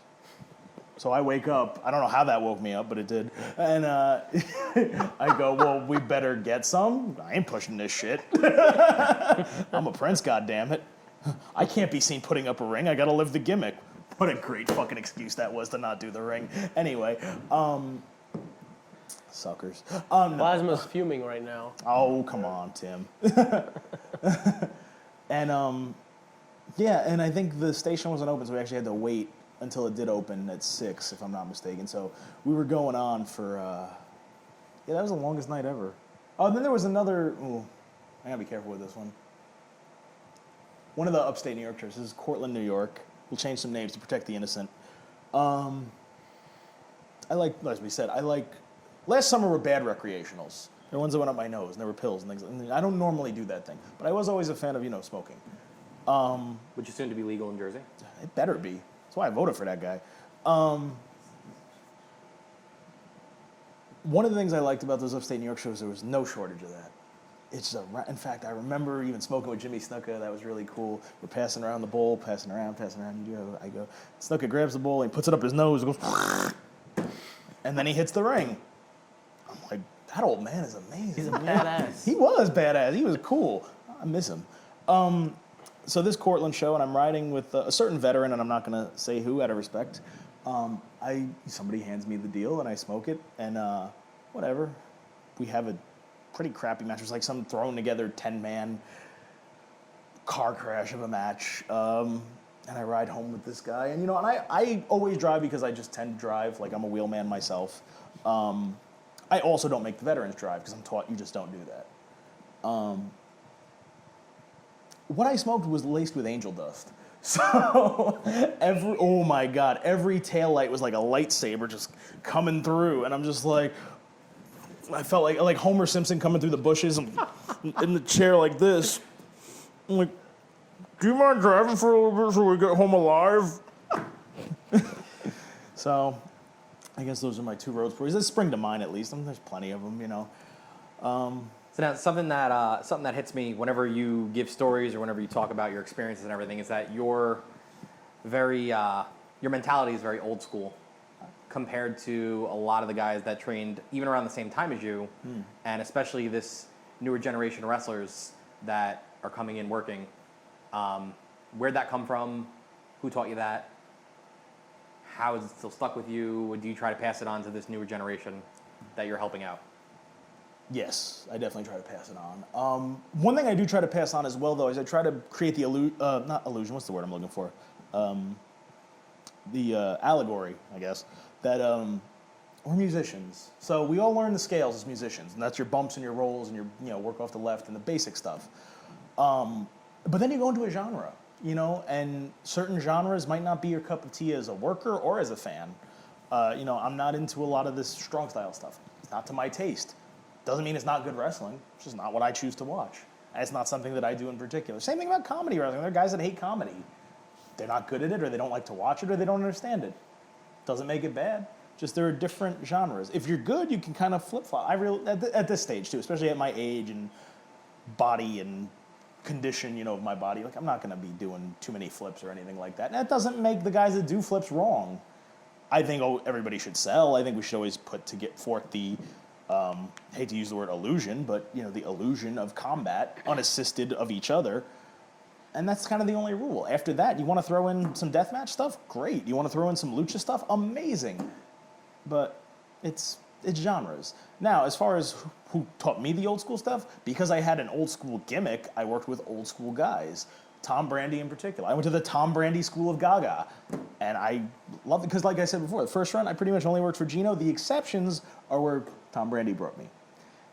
So I wake up. I don't know how that woke me up, but it did. And I go, well, we better get some. I ain't pushing this shit. I'm a prince, goddammit. I can't be seen putting up a ring. I got to live the gimmick. What a great fucking excuse that was to not do the ring. Anyway, suckers. No. Plasma's fuming right now. Oh, come on, Tim. And, yeah, and I think the station wasn't open, so we actually had to wait until it did open at 6, if I'm not mistaken. So we were going on for, that was the longest night ever. Oh, then there was another. Ooh, I gotta be careful with this one. One of the upstate New York churches. This is Cortland, New York. We'll change some names to protect the innocent. I like, as we said, last summer were bad recreationals. They're ones that went up my nose, and there were pills and things. And I don't normally do that thing, but I was always a fan of, smoking. Which is soon to be legal in Jersey. It better be. That's why I voted for that guy. One of the things I liked about those upstate New York shows, there was no shortage of that. In fact, I remember even smoking with Jimmy Snuka. That was really cool. We're passing around the bowl, passing around. I go, Snuka grabs the bowl and puts it up his nose, goes, and then he hits the ring. I'm like, that old man is amazing. He's a badass. He was badass. He was cool. I miss him. So this Cortland show, and I'm riding with a certain veteran, and I'm not going to say who out of respect. Somebody hands me the deal, and I smoke it, and whatever. We have a pretty crappy match. It was like some thrown together 10-man car crash of a match. And I ride home with this guy, and I always drive because I just tend to drive. Like, I'm a wheelman myself. I also don't make the veterans drive because I'm taught you just don't do that. What I smoked was laced with angel dust. So oh my God, every taillight was like a lightsaber just coming through. And I'm just like, I felt like Homer Simpson coming through the bushes and in the chair like this. I'm like, do you mind driving for a little bit so we get home alive? So I guess those are my two road stories. They spring to mind at least. There's plenty of them, So now something that hits me whenever you give stories or whenever you talk about your experiences and everything is that your mentality is very old school compared to a lot of the guys that trained even around the same time as you, and especially this newer generation of wrestlers that are coming in working. Where'd that come from? Who taught you that? How is it still stuck with you? Do you try to pass it on to this newer generation that you're helping out? Yes, I definitely try to pass it on. One thing I do try to pass on as well, though, is I try to create the not illusion. What's the word I'm looking for? The allegory, I guess, that we're musicians. So we all learn the scales as musicians, and that's your bumps and your rolls and your work off the left and the basic stuff. But then you go into a genre, and certain genres might not be your cup of tea as a worker or as a fan. I'm not into a lot of this strong style stuff. It's not to my taste. Doesn't mean it's not good wrestling. It's just not what I choose to watch. And it's not something that I do in particular. Same thing about comedy wrestling. There are guys that hate comedy. They're not good at it, or they don't like to watch it, or they don't understand it. Doesn't make it bad. Just there are different genres. If you're good, you can kind of flip-flop. At this stage, too, especially at my age and body and condition, of my body. Like, I'm not going to be doing too many flips or anything like that. And that doesn't make the guys that do flips wrong. I think everybody should sell. I think we should always get forth the... hate to use the word illusion, but the illusion of combat, unassisted of each other, and that's kind of the only rule. After that, you want to throw in some deathmatch stuff? Great. You want to throw in some lucha stuff? Amazing. But it's genres. Now, as far as who taught me the old school stuff, because I had an old school gimmick, I worked with old school guys. Tom Brandy in particular. I went to the Tom Brandy School of Gaga, and I loved it because, like I said before, the first run I pretty much only worked for Gino. The exceptions are where Tom Brandy brought me.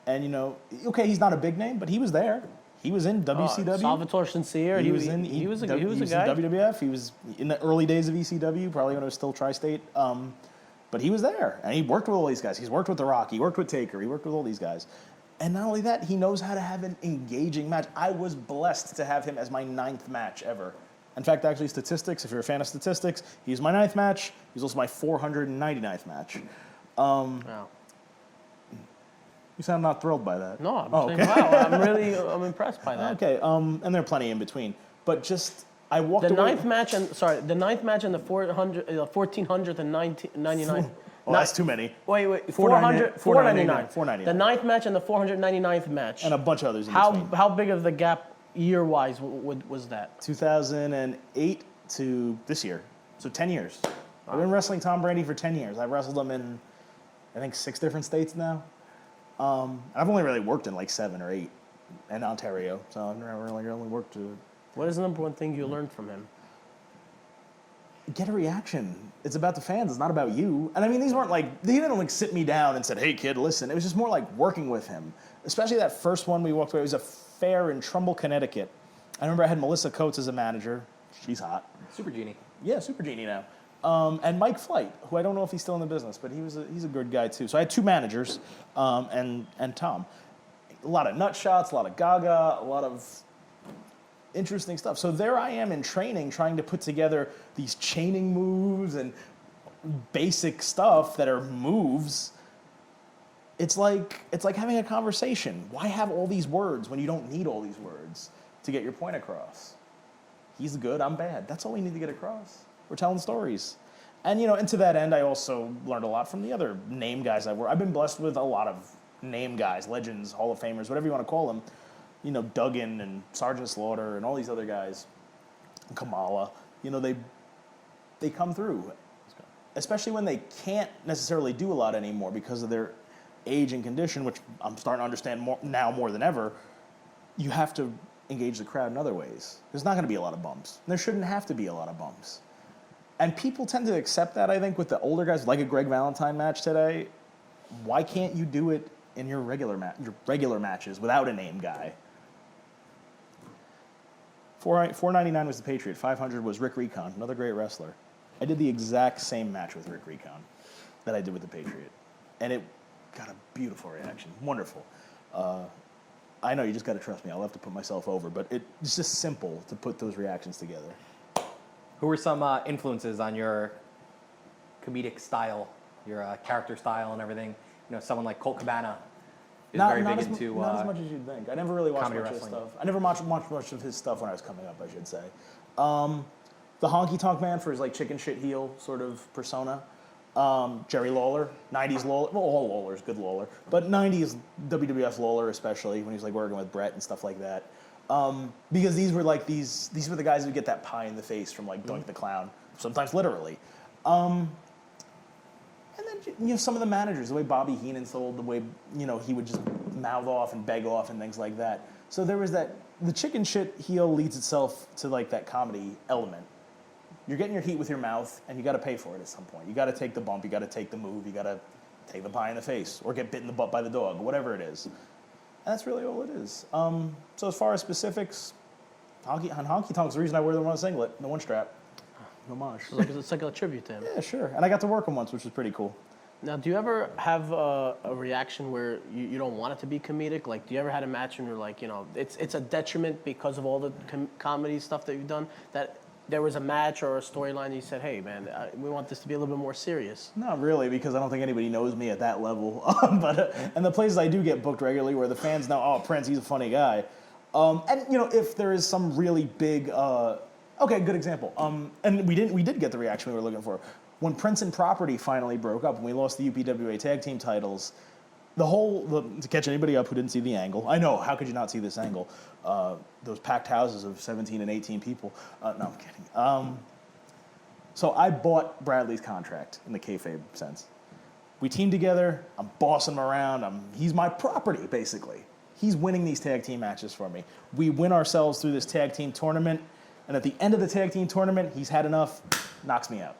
And, okay, he's not a big name, but he was there. He was in WCW. Salvatore Sincere. He was a guy. He was in WWF. He was in the early days of ECW, probably when it was still Tri-State. But he was there, and he worked with all these guys. He's worked with The Rock. He worked with Taker. He worked with all these guys. And not only that, he knows how to have an engaging match. I was blessed to have him as my 9th match ever. In fact, actually, statistics, if you're a fan of statistics, he's my 9th match. He's also my 499th match. Wow. You sound not thrilled by that. No, I'm saying, wow, I'm impressed by that. Okay, and there are plenty in between. But just, I walked away. The ninth match and the 1400th and 99. Well, that's too many. Wait, 499. 499. The 9th match and the 499th match. And a bunch of others in between. How big of the gap year-wise was that? 2008 to this year. So 10 years. I've been wrestling Tom Brandy for 10 years. I've wrestled him in, I think, 6 different states now. I've only really worked in like 7 or 8 in Ontario. So I've never really only worked to... What is the number one thing you learned from him? Get a reaction. It's about the fans. It's not about you. And I mean, these weren't like, he didn't like sit me down and said, hey kid, listen. It was just more like working with him. especially that first one we walked away. It was a fair in Trumbull, Connecticut. I remember I had Melissa Coates as a manager. She's hot. Super Genie. Yeah, Super Genie now. And Mike Flight, who I don't know if he's still in the business, but he's a good guy too. So I had 2 managers, and Tom. A lot of nut shots, a lot of gaga, a lot of interesting stuff. So there I am in training, trying to put together these chaining moves and basic stuff that are moves. It's like having a conversation. Why have all these words when you don't need all these words to get your point across? He's good, I'm bad. That's all we need to get across. We're telling stories. And, and to that end, I also learned a lot from the other name guys I've been blessed with a lot of name guys, legends, Hall of Famers, whatever you want to call them. Duggan and Sergeant Slaughter and all these other guys, Kamala. They come through. Especially when they can't necessarily do a lot anymore because of their age and condition, which I'm starting to understand more than ever. You have to engage the crowd in other ways. There's not going to be a lot of bumps. There shouldn't have to be a lot of bumps. And people tend to accept that, I think, with the older guys, like a Greg Valentine match today. Why can't you do it in your regular matches without a name guy? $499 was the Patriot. $500 was Rick Recon, another great wrestler. I did the exact same match with Rick Recon that I did with the Patriot. And it got a beautiful reaction. Wonderful. I know, you just got to trust me. I'll have to put myself over. But it's just simple to put those reactions together. Who were some influences on your comedic style, your character style and everything? Someone like Colt Cabana is very big into... Not as much as you'd think. I never really watched much of his wrestling. stuff. I never watched much of his stuff when I was coming up, I should say. The Honky Tonk Man for his chicken shit heel sort of persona. Jerry Lawler, 90s Lawler. Well, all Lawler's good Lawler. But 90s WWF Lawler especially, when he was working with Brett and stuff like that. Because these were the guys who get that pie in the face from Doink the Clown, sometimes literally. And then some of the managers, the way Bobby Heenan sold, the way he would just mouth off and beg off and things like that. So there was the chicken shit heel leads itself to that comedy element. You're getting your heat with your mouth, and you got to pay for it at some point. You got to take the bump, you got to take the move, you got to take the pie in the face, or get bit in the butt by the dog, whatever it is. And that's really all it is. So as far as specifics, Honky Tonk's the reason I wear the one singlet, the one strap. Homage. It's like a tribute to him. Yeah, sure. And I got to work him once, which was pretty cool. Now, do you ever have a reaction where you don't want it to be comedic? Do you ever had a match and you're it's a detriment because of all the comedy stuff that you've done, that there was a match or a storyline you said, hey, man, we want this to be a little bit more serious? Not really, because I don't think anybody knows me at that level. And the places I do get booked regularly where the fans know, oh, Prince, he's a funny guy. And, if there is some really big... okay, good example. And we did get the reaction we were looking for. When Prince and Property finally broke up and we lost the UPWA tag team titles, to catch anybody up who didn't see the angle, I know, how could you not see this angle? Those packed houses of 17 and 18 people. No, I'm kidding. So I bought Bradley's contract in the kayfabe sense. We teamed together, I'm bossing him around, he's my property, basically. He's winning these tag team matches for me. We win ourselves through this tag team tournament, and at the end of the tag team tournament, he's had enough, knocks me out.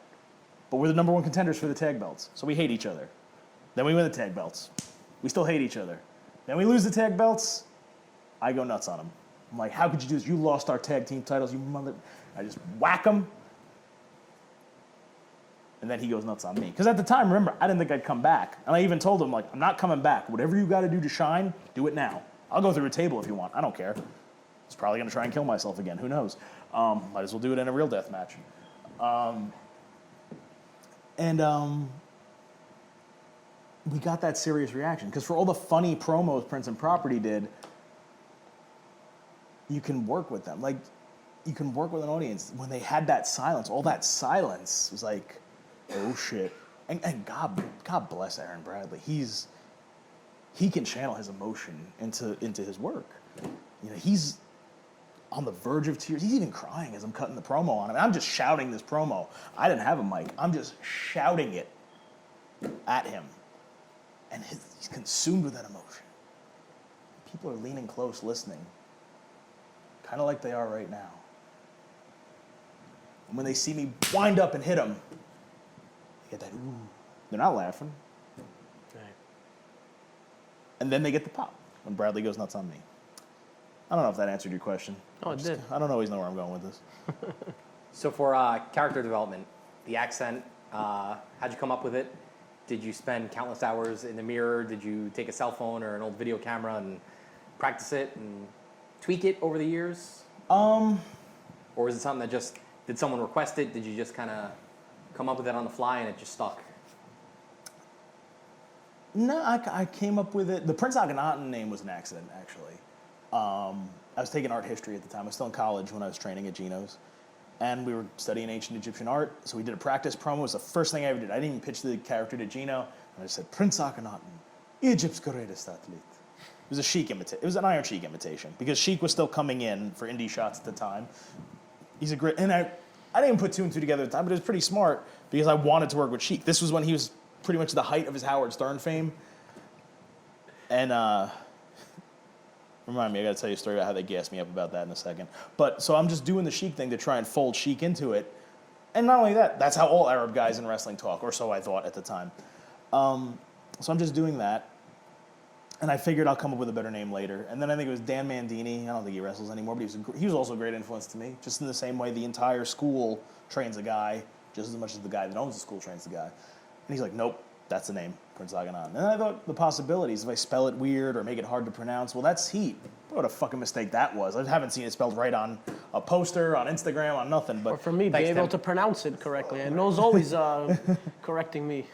But we're the number one contenders for the tag belts, so we hate each other. Then we win the tag belts. We still hate each other. Then we lose the tag belts, I go nuts on him. I'm like, how could you do this? You lost our tag team titles, you mother... I just whack him, and then he goes nuts on me. Because at the time, remember, I didn't think I'd come back. And I even told him, I'm not coming back. Whatever you got to do to shine, do it now. I'll go through a table if you want. I don't care. He's probably going to try and kill myself again. Who knows? Might as well do it in a real death match. We got that serious reaction. Because for all the funny promos Prince and Property did, you can work with them. You can work with an audience. When they had that silence, all that silence was like, oh shit. And God bless Aaron Bradley. He can channel his emotion into his work. He's on the verge of tears. He's even crying as I'm cutting the promo on him. I'm just shouting this promo. I didn't have a mic. I'm just shouting it at him. And he's consumed with that emotion. People are leaning close, listening. Kind of like they are right now. And when they see me wind up and hit them, they get that, ooh. They're not laughing. Right. And then they get the pop. when Bradley goes nuts on me. I don't know if that answered your question. Oh, it did. I don't always know where I'm going with this. So for character development, the accent, how'd you come up with it? Did you spend countless hours in the mirror? Did you take a cell phone or an old video camera and practice it and tweak it over the years? Or is it something that just, did someone request it? Did you just kind of come up with it on the fly and it just stuck? No, I came up with it. The Prince Akkanatan name was an accident, actually. I was taking art history at the time. I was still in college when I was training at Gino's. And we were studying ancient Egyptian art, so we did a practice promo. It was the first thing I ever did. I didn't even pitch the character to Gino. And I just said, Prince Akkanatan, Egypt's greatest athlete. It was a Sheik imitation. It was an Iron Sheik imitation, because Sheik was still coming in for indie shots at the time. He's a great, and I didn't even put two and two together at the time, but it was pretty smart, because I wanted to work with Sheik. This was when he was pretty much the height of his Howard Stern fame. And, remind me, I gotta tell you a story about how they gassed me up about that in a second. But, so I'm just doing the Sheik thing to try and fold Sheik into it. And not only that, that's how all Arab guys in wrestling talk, or so I thought at the time. So I'm just doing that. And I figured I'll come up with a better name later. And then I think it was Dan Mandini. I don't think he wrestles anymore, but he was also a great influence to me. Just in the same way the entire school trains a guy, just as much as the guy that owns the school trains the guy. And he's like, nope, that's the name, Prince Akkanatan. And I thought the possibilities, if I spell it weird or make it hard to pronounce, well, that's heat. What a fucking mistake that was. I haven't seen it spelled right on a poster, on Instagram, on nothing. But Or for me, be Thanks, able Tim. to pronounce it correctly. And No's always correcting me.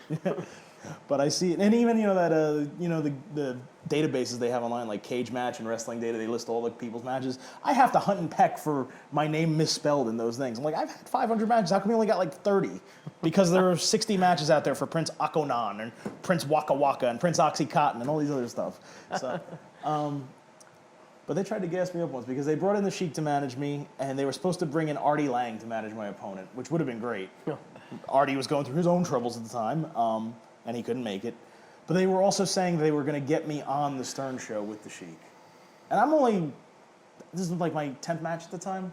But I see it, and even that the databases they have online, like Cage Match and Wrestling Data, they list all the people's matches. I have to hunt and peck for my name misspelled in those things. I'm like, I've had 500 matches. How come we only got like 30? Because there are 60 matches out there for Prince Akkanatan and Prince Waka Waka and Prince Oxycontin and all these other stuff. So, but they tried to gas me up once because they brought in the Sheik to manage me, and they were supposed to bring in Artie Lang to manage my opponent, which would have been great. Artie was going through his own troubles at the time, and he couldn't make it. But they were also saying they were going to get me on the Stern show with the Sheik. And this is like my 10th match at the time.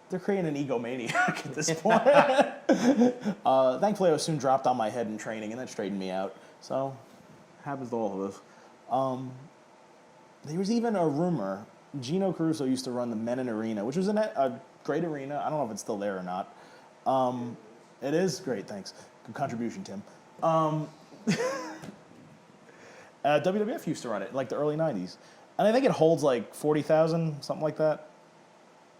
They're creating an egomaniac at this point. Thankfully, I was soon dropped on my head in training, and that straightened me out. So, happens to all of us. There was even a rumor. Gino Caruso used to run the Menon Arena, which was a great arena. I don't know if it's still there or not. It is great, thanks. Good contribution, Tim. WWF used to run it in like the early 90s. And I think it holds like 40,000, something like that.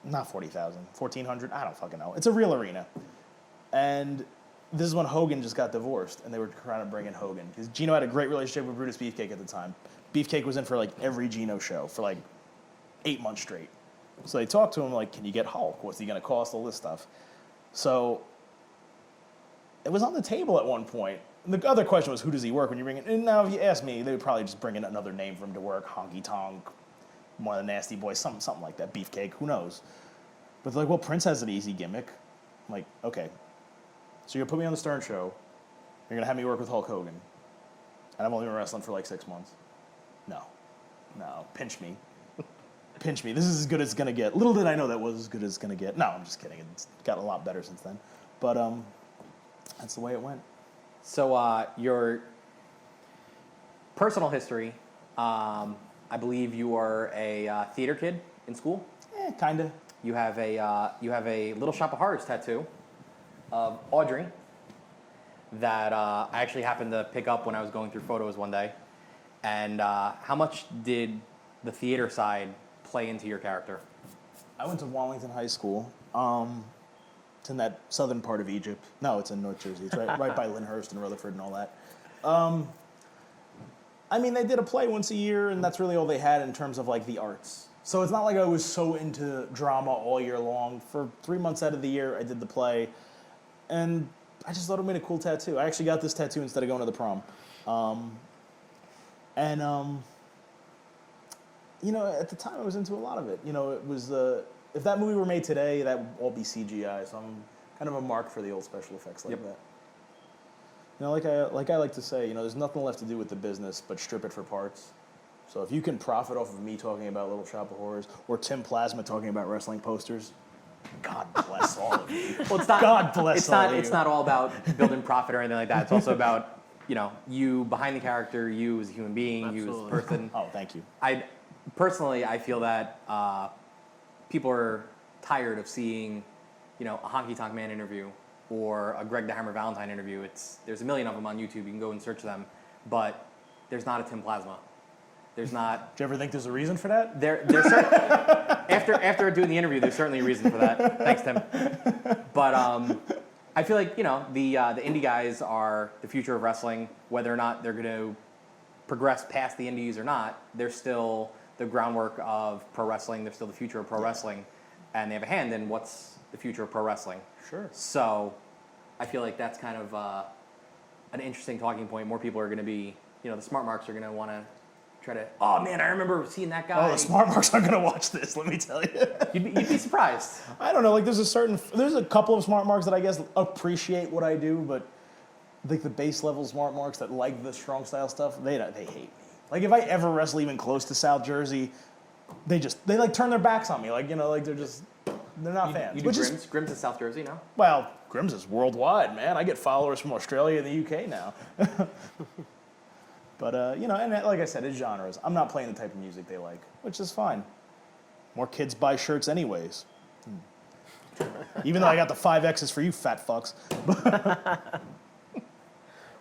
Not 40,000, 1,400, I don't fucking know. It's a real arena. And this is when Hogan just got divorced, and they were trying to bring in Hogan. Because Gino had a great relationship with Brutus Beefcake at the time. Beefcake was in for like every Gino show for like 8 months straight. So they talked to him like, can you get Hulk? What's he going to cost? All this stuff. So it was on the table at one point. And the other question was, who does he work when you bring in? And now if you ask me, they would probably just bring in another name for him to work. Honky Tonk, one of the Nasty Boys, something like that. Beefcake, who knows? But they're like, well, Prince has an easy gimmick. I'm like, okay. So you're going to put me on the Stern show. You're going to have me work with Hulk Hogan. And I've only been wrestling for like 6 months. No, pinch me. Pinch me. This is as good as it's going to get. Little did I know that was as good as it's going to get. No, I'm just kidding. It's got a lot better since then. But that's the way it went. So your personal history, I believe you are a theater kid in school. Kind of. You have a Little Shop of Horrors tattoo of Audrey that I actually happened to pick up when I was going through photos one day. And how much did the theater side play into your character? I went to Wallington High School. It's in that southern part of Egypt. No, it's in North Jersey. It's right by Lyndhurst and Rutherford and all that. I mean, they did a play once a year, and that's really all they had in terms of like the arts. So it's not like I was so into drama all year long. For 3 months out of the year, I did the play, and I just thought it made a cool tattoo. I actually got this tattoo instead of going to the prom. At the time I was into a lot of it. It was, if that movie were made today, that would all be CGI, so I'm kind of a mark for the old special effects like that. Like I like to say, there's nothing left to do with the business but strip it for parts. So if you can profit off of me talking about Little Shop of Horrors or Tim Plasma talking about wrestling posters, God bless all of you. Well, it's not. God bless all of you. It's not all about building profit or anything like that. It's also about you know, you behind the character, you as a human being, you as a Absolutely. person. Oh, thank you. I feel that people are tired of seeing, you know, a Honky Tonk Man interview or a Greg the Hammer Valentine interview. There's a million of them on YouTube. You can go and search them, but there's not a Tim Plasma. There's not. Do you ever think there's a reason for that? After doing the interview, there's certainly a reason for that. Thanks, Tim. But I feel like, you know, the indie guys are the future of wrestling. Whether or not they're going to progress past the indies or not, they're still the groundwork of pro wrestling. They're still the future of pro wrestling, and they have a hand in what's the future of pro wrestling. Sure. So I feel like that's kind of an interesting talking point. More people are going to be, you know, the smart marks are going to want to try to, oh man, I remember seeing that guy. Oh, the smart marks aren't going to watch this, let me tell you. You'd be surprised. I don't know, like there's a couple of smart marks that I guess appreciate what I do, but like the base level smart marks that like the strong style stuff, they hate me. Like if I ever wrestle even close to South Jersey, they like turn their backs on me. Like, you know, like they're not fans. You do Grimm's? Grimm's in South Jersey, no? Well, Grimm's is worldwide, man. I get followers from Australia and the UK now. But, you know, and like I said, it's genres. I'm not playing the type of music they like, which is fine. More kids buy shirts anyways. Even though I got the 5Xs for you fat fucks.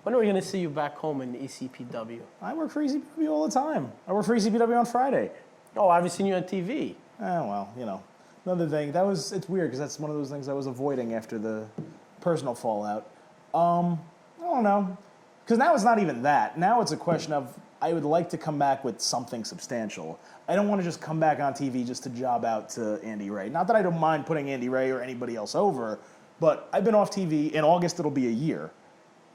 When are we going to see you back home in ECPW? I work for ECPW all the time. I work for ECPW on Friday. Oh, I haven't seen you on TV. Well, you know. Another thing, it's weird because that's one of those things I was avoiding after the personal fallout. I don't know. Because now it's not even that. Now it's a question of I would like to come back with something substantial. I don't want to just come back on TV just to job out to Andy Ray. Not that I don't mind putting Andy Ray or anybody else over, but I've been off TV. In August, it'll be a year.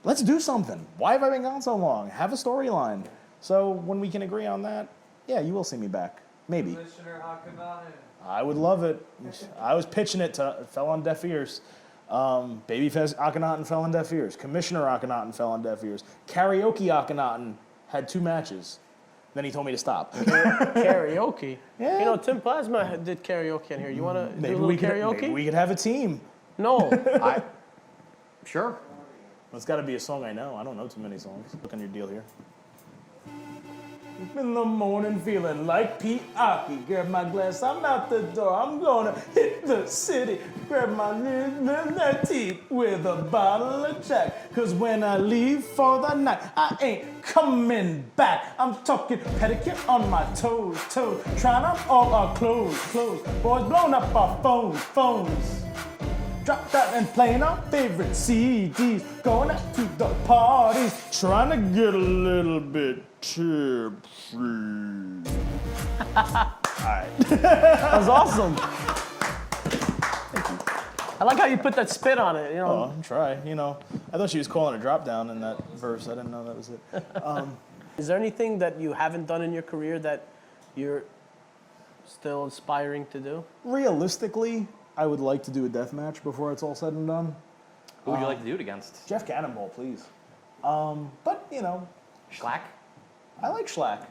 Let's do something. Why have I been gone so long? Have a storyline. So when we can agree on that, yeah, you will see me back. Maybe. Commissioner Akkanatan. I would love it. I was pitching it it fell on deaf ears. Babyface Akkanatan fell on deaf ears. Commissioner Akkanatan fell on deaf ears. Karaoke Akkanatan had 2 matches. Then he told me to stop. Karaoke? Yeah. You know, Tim Plasma did karaoke in here. You want to do a little karaoke? Maybe we could have a team. No. Sure. Well, it's got to be a song I know. I don't know too many songs. Look on your deal here. In the morning feeling like Pete Aki. Grab my glass, I'm out the door. I'm gonna hit the city. Grab my little teeth with a bottle of Jack. Cause when I leave for the night, I ain't coming back. I'm talking pedicure on my toes. Trying on all our clothes. Boys blowing up our phones. Drop that and playing our favorite CDs. Going out to the parties. Trying to get a little bit tipsy. Alright. That was awesome. I like how you put that spit on it. You know. Oh, try. You know, I thought she was calling a drop down in that verse. I didn't know that was it. Is there anything that you haven't done in your career that you're still aspiring to do? Realistically, I would like to do a death match before it's all said and done. Who would you like to do it against? Jeff Cannonball, please. But, you know, Schlack? I like Schlack.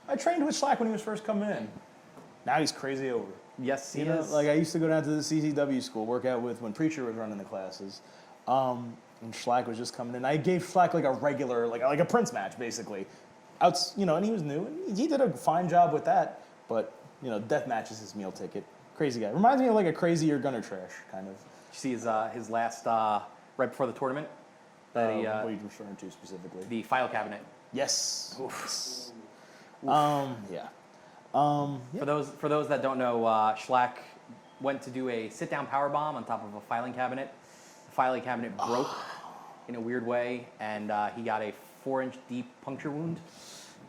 I trained with Schlack when he was first coming in. Now he's crazy over. Yes, he You know, is. like I used to go down to the CCW school, work out with when Preacher was running the classes. And Schlack was just coming in. I gave Schlack like a regular, like a Prince match, basically. You know, and he was new, and he did a fine job with that. But, you know, death match is his meal ticket. Crazy guy. Reminds me of like a crazier Gunner Trash, kind of. Did you see his last, right before the tournament? That he, What are you referring to specifically? the file cabinet. Yes. Yeah. For those that don't know, Schlack went to do a sit-down power bomb on top of a filing cabinet. The filing cabinet broke in a weird way, and he got a 4-inch deep puncture wound.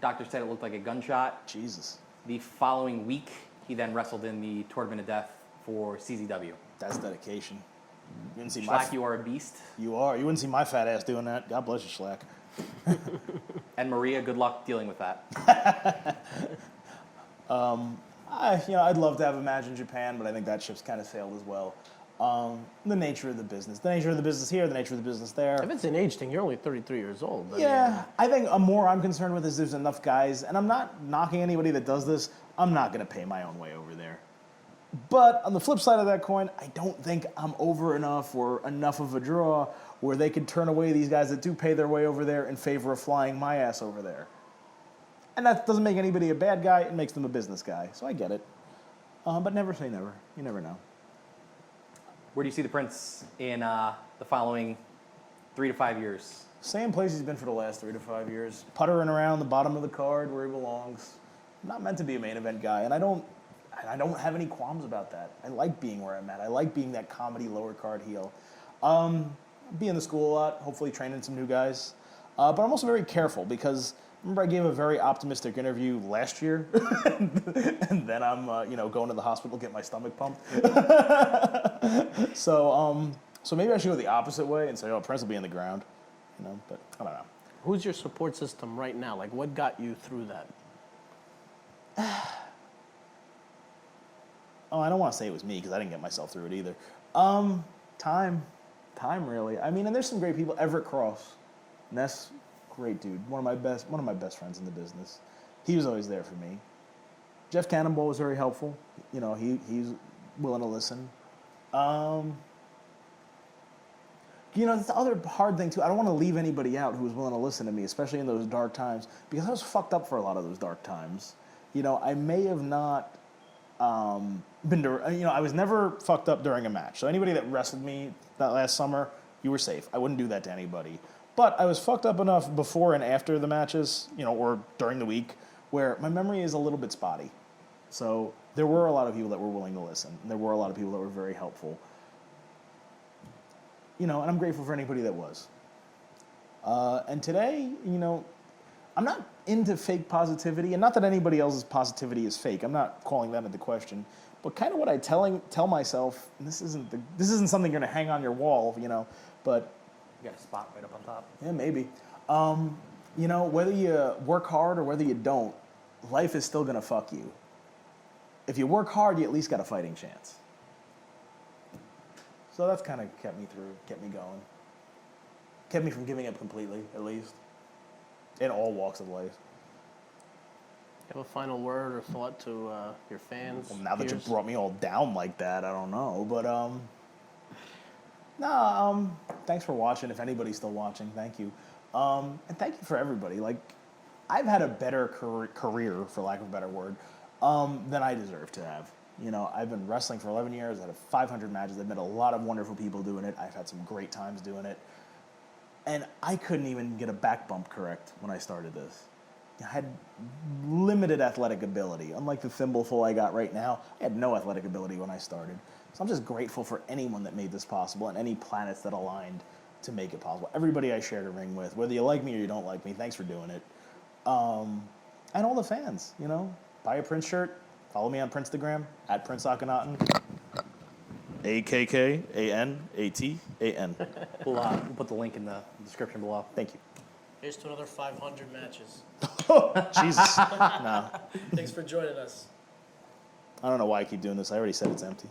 Doctor said it looked like a gunshot. Jesus. The following week, he then wrestled in the Tournament of Death for CZW. That's dedication. You wouldn't see Schlack, you are a beast. You are. You wouldn't see my fat ass doing that. God bless you, Schlack. And Maria, good luck dealing with that. I'd love to have a match in Japan, but I think that ship's kind of sailed as well. The nature of the business. The nature of the business here, the nature of the business there. If it's an age thing, you're only 33 years old. Yeah, I think more I'm concerned with is there's enough guys, and I'm not knocking anybody that does this. I'm not going to pay my own way over there. But on the flip side of that coin, I don't think I'm over enough or enough of a draw where they could turn away these guys that do pay their way over there in favor of flying my ass over there. And that doesn't make anybody a bad guy. It makes them a business guy. So I get it. But never say never. You never know. Where do you see the Prince in the following 3 to 5 years? Same place he's been for the last 3 to 5 years. Puttering around the bottom of the card where he belongs. I'm not meant to be a main event guy, and I don't have any qualms about that. I like being where I'm at. I like being that comedy lower card heel. Be in the school a lot, hopefully training some new guys. But I'm also very careful because remember I gave a very optimistic interview last year, and then I'm going to the hospital to get my stomach pumped. So maybe I should go the opposite way and say, oh, Prince will be in the ground, But I don't know. Who's your support system right now? Like, what got you through that? Oh, I don't want to say it was me because I didn't get myself through it either. Time really. I mean, and there's some great people. Everett Cross, Ness, great dude. One of my best friends in the business. He was always there for me. Jeff Cannonball was very helpful. He's willing to listen. That's the other hard thing too. I don't want to leave anybody out who was willing to listen to me, especially in those dark times, because I was fucked up for a lot of those dark times. I may have not I was never fucked up during a match. So anybody that wrestled me that last summer, you were safe. I wouldn't do that to anybody. But I was fucked up enough before and after the matches, or during the week, where my memory is a little bit spotty. So there were a lot of people that were willing to listen. And there were a lot of people that were very helpful. And I'm grateful for anybody that was. And today, I'm not into fake positivity, and not that anybody else's positivity is fake. I'm not calling that into question. But kind of what I tell myself, and this isn't something you're gonna hang on your wall, but You got a spot right up on top. yeah, maybe. Whether you work hard or whether you don't, life is still gonna fuck you. If you work hard, you at least got a fighting chance. So that's kind of kept me through, kept me going. Kept me from giving up completely, at least. In all walks of life. You have a final word or thought to your fans? Well, now that you peers? brought me all down like that, I don't know. But, thanks for watching. If anybody's still watching, thank you. And thank you for everybody. Like, I've had a better career, for lack of a better word, than I deserve to have. I've been wrestling for 11 years. I had 500 matches. I've met a lot of wonderful people doing it. I've had some great times doing it. And I couldn't even get a back bump correct when I started this. I had limited athletic ability. Unlike the thimbleful I got right now, I had no athletic ability when I started. So I'm just grateful for anyone that made this possible and any planets that aligned to make it possible. Everybody I shared a ring with, whether you like me or you don't like me, thanks for doing it. And all the fans, buy a Prince shirt, follow me on Princeagram, at Prince Akkanatan. AKKANATAN. We'll put the link in the description below. Thank you. Here's to another 500 matches. Jesus. No. Thanks for joining us. I don't know why I keep doing this. I already said it's empty.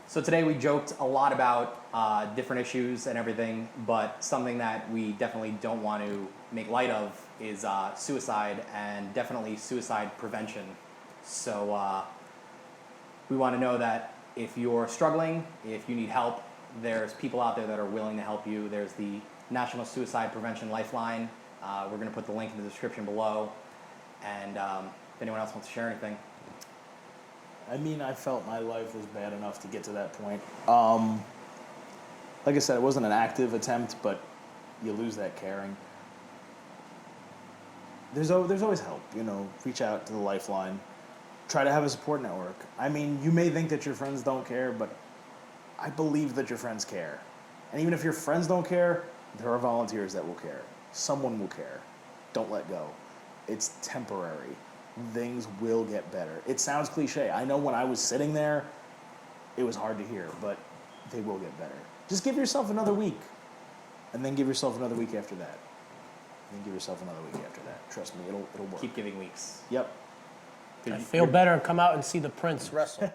So today we joked a lot about different issues and everything, but something that we definitely don't want to make light of is suicide and definitely suicide prevention. So we want to know that if you're struggling, if you need help, there's people out there that are willing to help you. There's the National Suicide Prevention Lifeline. We're going to put the link in the description below. And if anyone else wants to share anything. I mean, I felt my life was bad enough to get to that point. Like I said, it wasn't an active attempt, but you lose that caring. There's always help, reach out to the Lifeline. Try to have a support network. I mean, you may think that your friends don't care, but I believe that your friends care. And even if your friends don't care, there are volunteers that will care. Someone will care. Don't let go. It's temporary. Things will get better. It sounds cliche. I know when I was sitting there, it was hard to hear, but they will get better. Just give yourself another week, and then give yourself another week after that. And then give yourself another week after that. Trust me, it'll work. Keep giving weeks. Yep. I feel better and come out and see the Prince wrestle.